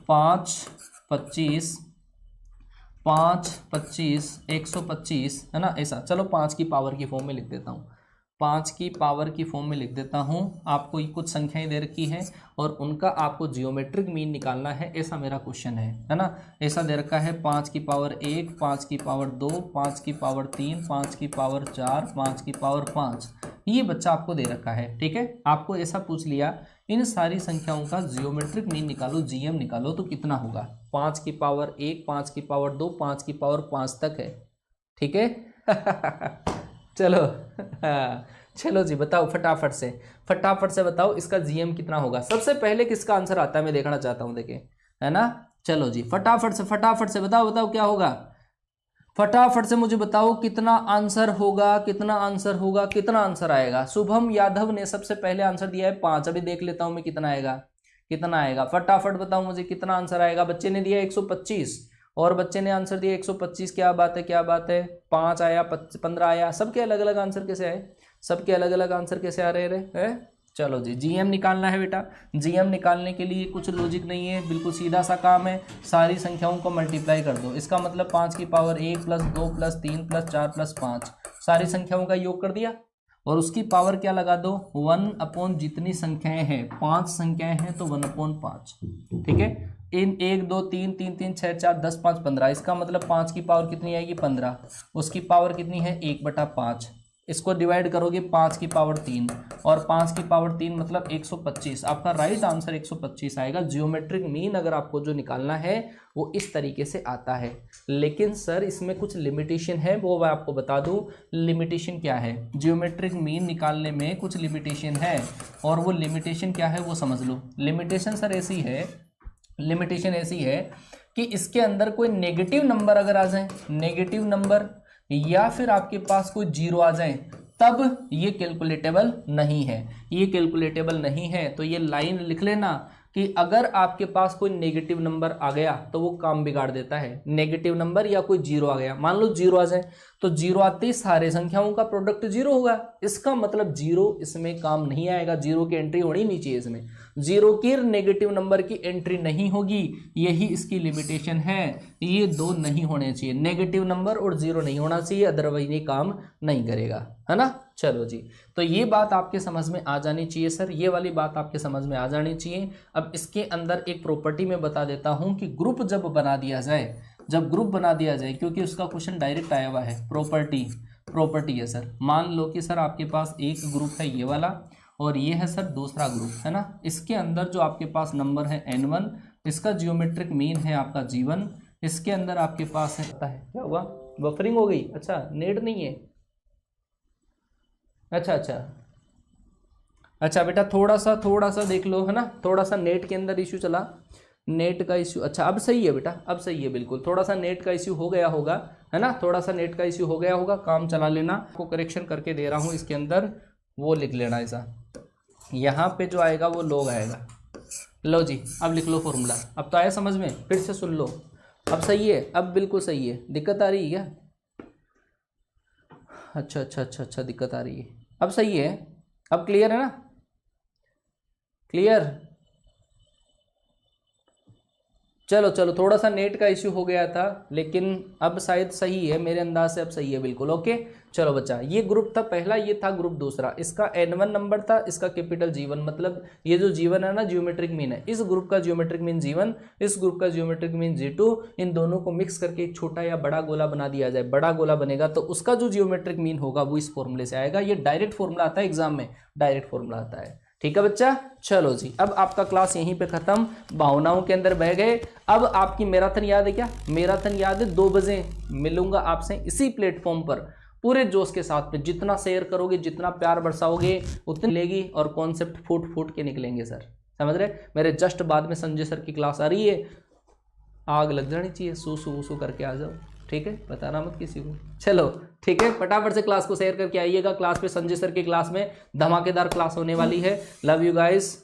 5, 25, 125 है ना, ऐसा। चलो 5 की पावर की फॉर्म में लिख देता हूँ, 5 की पावर की फॉर्म में लिख देता हूँ। आपको ये कुछ संख्याएं दे रखी हैं और उनका आपको जियोमेट्रिक मीन निकालना है, ऐसा मेरा क्वेश्चन है ना। ऐसा दे रखा है 5 की पावर 1, 5 की पावर 2, 5 की पावर 3, 5 की पावर 4, 5 की पावर 5, ये बच्चा आपको दे रखा है। ठीक है, आपको ऐसा पूछ लिया इन सारी संख्याओं का जियोमेट्रिक मीन निकालो, जीएम निकालो, तो कितना होगा। 5 की पावर 1, 5 की पावर 2, 5 की पावर 5 तक है। ठीक है चलो चलो जी, बताओ फटाफट से बताओ इसका जीएम कितना होगा। सबसे पहले किसका आंसर आता है मैं देखना चाहता हूं, देखें, है ना। चलो जी, फटाफट से बताओ क्या होगा। फटाफट से मुझे बताओ कितना आंसर होगा, कितना आंसर आएगा। शुभम यादव ने सबसे पहले आंसर दिया है 5। अभी देख लेता हूं मैं कितना आएगा। फटाफट बताओ मुझे कितना आंसर आएगा। बच्चे ने दिया 125 और बच्चे ने आंसर दिया 125। क्या बात है। 5 आया, 15 आया। सबके अलग अलग आंसर कैसे आ रहे हैं। चलो जी, जीएम निकालना है बेटा। जीएम निकालने के लिए कुछ लॉजिक नहीं है, बिल्कुल सीधा सा काम है। सारी संख्याओं को मल्टीप्लाई कर दो। इसका मतलब 5 की पावर 1 + 2 + 3 + 4 + 5, सारी संख्याओं का योग कर दिया और उसकी पावर क्या लगा दो, 1/, जितनी संख्याएं हैं 5 संख्याएं हैं तो 1/5। ठीक है, इन 1 2 3 3 3 6 4 10 5 15, इसका मतलब 5 की पावर कितनी आएगी, 15। उसकी पावर कितनी है, 1/5। इसको डिवाइड करोगे 5 की पावर 3 और 5 की पावर 3 मतलब 125। आपका राइट आंसर 125 आएगा। जियोमेट्रिक मीन अगर आपको जो निकालना है वो इस तरीके से आता है। लेकिन सर इसमें कुछ लिमिटेशन है, वो मैं आपको बता दूं। लिमिटेशन क्या है, जियोमेट्रिक मीन निकालने में कुछ लिमिटेशन है और वो लिमिटेशन क्या है वो समझ लो। लिमिटेशन सर ऐसी है कि इसके अंदर कोई नेगेटिव नंबर अगर आ जाए, नेगेटिव नंबर, या फिर आपके पास कोई 0 आ जाए, तब ये कैलकुलेटेबल नहीं है। तो ये लाइन लिख लेना कि अगर आपके पास कोई नेगेटिव नंबर आ गया तो वो काम बिगाड़ देता है। नेगेटिव नंबर या कोई 0 आ गया, मान लो 0 आ जाए, तो 0 आते ही सारे संख्याओं का प्रोडक्ट 0 होगा। इसका मतलब 0 इसमें काम नहीं आएगा, 0 की एंट्री होनी नहीं चाहिए इसमें। 0 की नेगेटिव नंबर की एंट्री नहीं होगी, यही इसकी लिमिटेशन है। ये 2 नहीं होने चाहिए, नेगेटिव नंबर और 0 नहीं होना चाहिए, अदरवाइज ये काम नहीं करेगा, है ना। चलो जी, तो ये बात आपके समझ में आ जानी चाहिए सर, ये वाली बात आपके समझ में आ जानी चाहिए। अब इसके अंदर एक प्रॉपर्टी में बता देता हूं कि ग्रुप जब बना दिया जाए, क्योंकि उसका क्वेश्चन डायरेक्ट आया हुआ है। प्रॉपर्टी है सर, मान लो कि सर आपके पास एक ग्रुप है ये वाला और ये है सर दूसरा ग्रुप, है ना। इसके अंदर जो आपके पास नंबर है n1, इसका जियोमेट्रिक मीन है आपका g1। इसके अंदर आपके पास है, क्या हुआ, बफरिंग हो गई, अच्छा नेट नहीं है, अच्छा बेटा थोड़ा सा देख लो, है ना। थोड़ा सा नेट के अंदर इश्यू चला, नेट का इश्यू। अच्छा अब सही है बेटा, अब सही है बिल्कुल। थोड़ा सा नेट का इश्यू हो गया होगा, है ना, काम चला लेना। आपको करेक्शन करके दे रहा हूँ इसके अंदर, वो लिख लेना ऐसा। यहाँ पे जो आएगा वो लॉग आएगा। लो जी, अब लिख लो फॉर्मूला। अब तो आया समझ में, फिर से सुन लो। अब सही है, अब बिल्कुल सही है। दिक्कत आ रही है क्या? अच्छा दिक्कत आ रही है। अब सही है, अब क्लियर है ना, क्लियर। चलो थोड़ा सा नेट का इश्यू हो गया था, लेकिन अब शायद सही है, मेरे अंदाज से अब सही है बिल्कुल। ओके चलो बच्चा, ये ग्रुप था पहला, ये था ग्रुप दूसरा। इसका n1 नंबर था, इसका कैपिटल G1, मतलब ये जो G1 है ना जियोमेट्रिक मीन है, इस ग्रुप का जियोमेट्रिक मीन G1, इस ग्रुप का जियोमेट्रिक मीन G2। इन दोनों को मिक्स करके एक छोटा या बड़ा गोला बना दिया जाए, बड़ा गोला बनेगा तो उसका जो जियोमेट्रिक मीन होगा वो इस फॉर्मूले से आएगा। ये डायरेक्ट फॉर्मूला आता है एग्जाम में, डायरेक्ट फॉर्मूला आता है। ठीक है बच्चा, चलो जी, अब आपका क्लास यहीं पे खत्म, भावनाओं के अंदर बह गए। अब आपकी मैराथन याद है क्या? मैराथन याद है, 2 बजे मिलूंगा आपसे इसी प्लेटफॉर्म पर पूरे जोश के साथ में। जितना शेयर करोगे, जितना प्यार बरसाओगे, उतनी लेगी और कॉन्सेप्ट फूट के निकलेंगे सर, समझ रहे। मेरे जस्ट बाद में संजय सर की क्लास आ रही है, आग लग जानी चाहिए, सू सू सू करके आ जाओ, ठीक है, बताना मत किसी को। चलो ठीक है, फटाफट से क्लास को शेयर करके आइएगा। क्लास पे संजय सर की क्लास में धमाकेदार क्लास होने वाली है। Love you guys.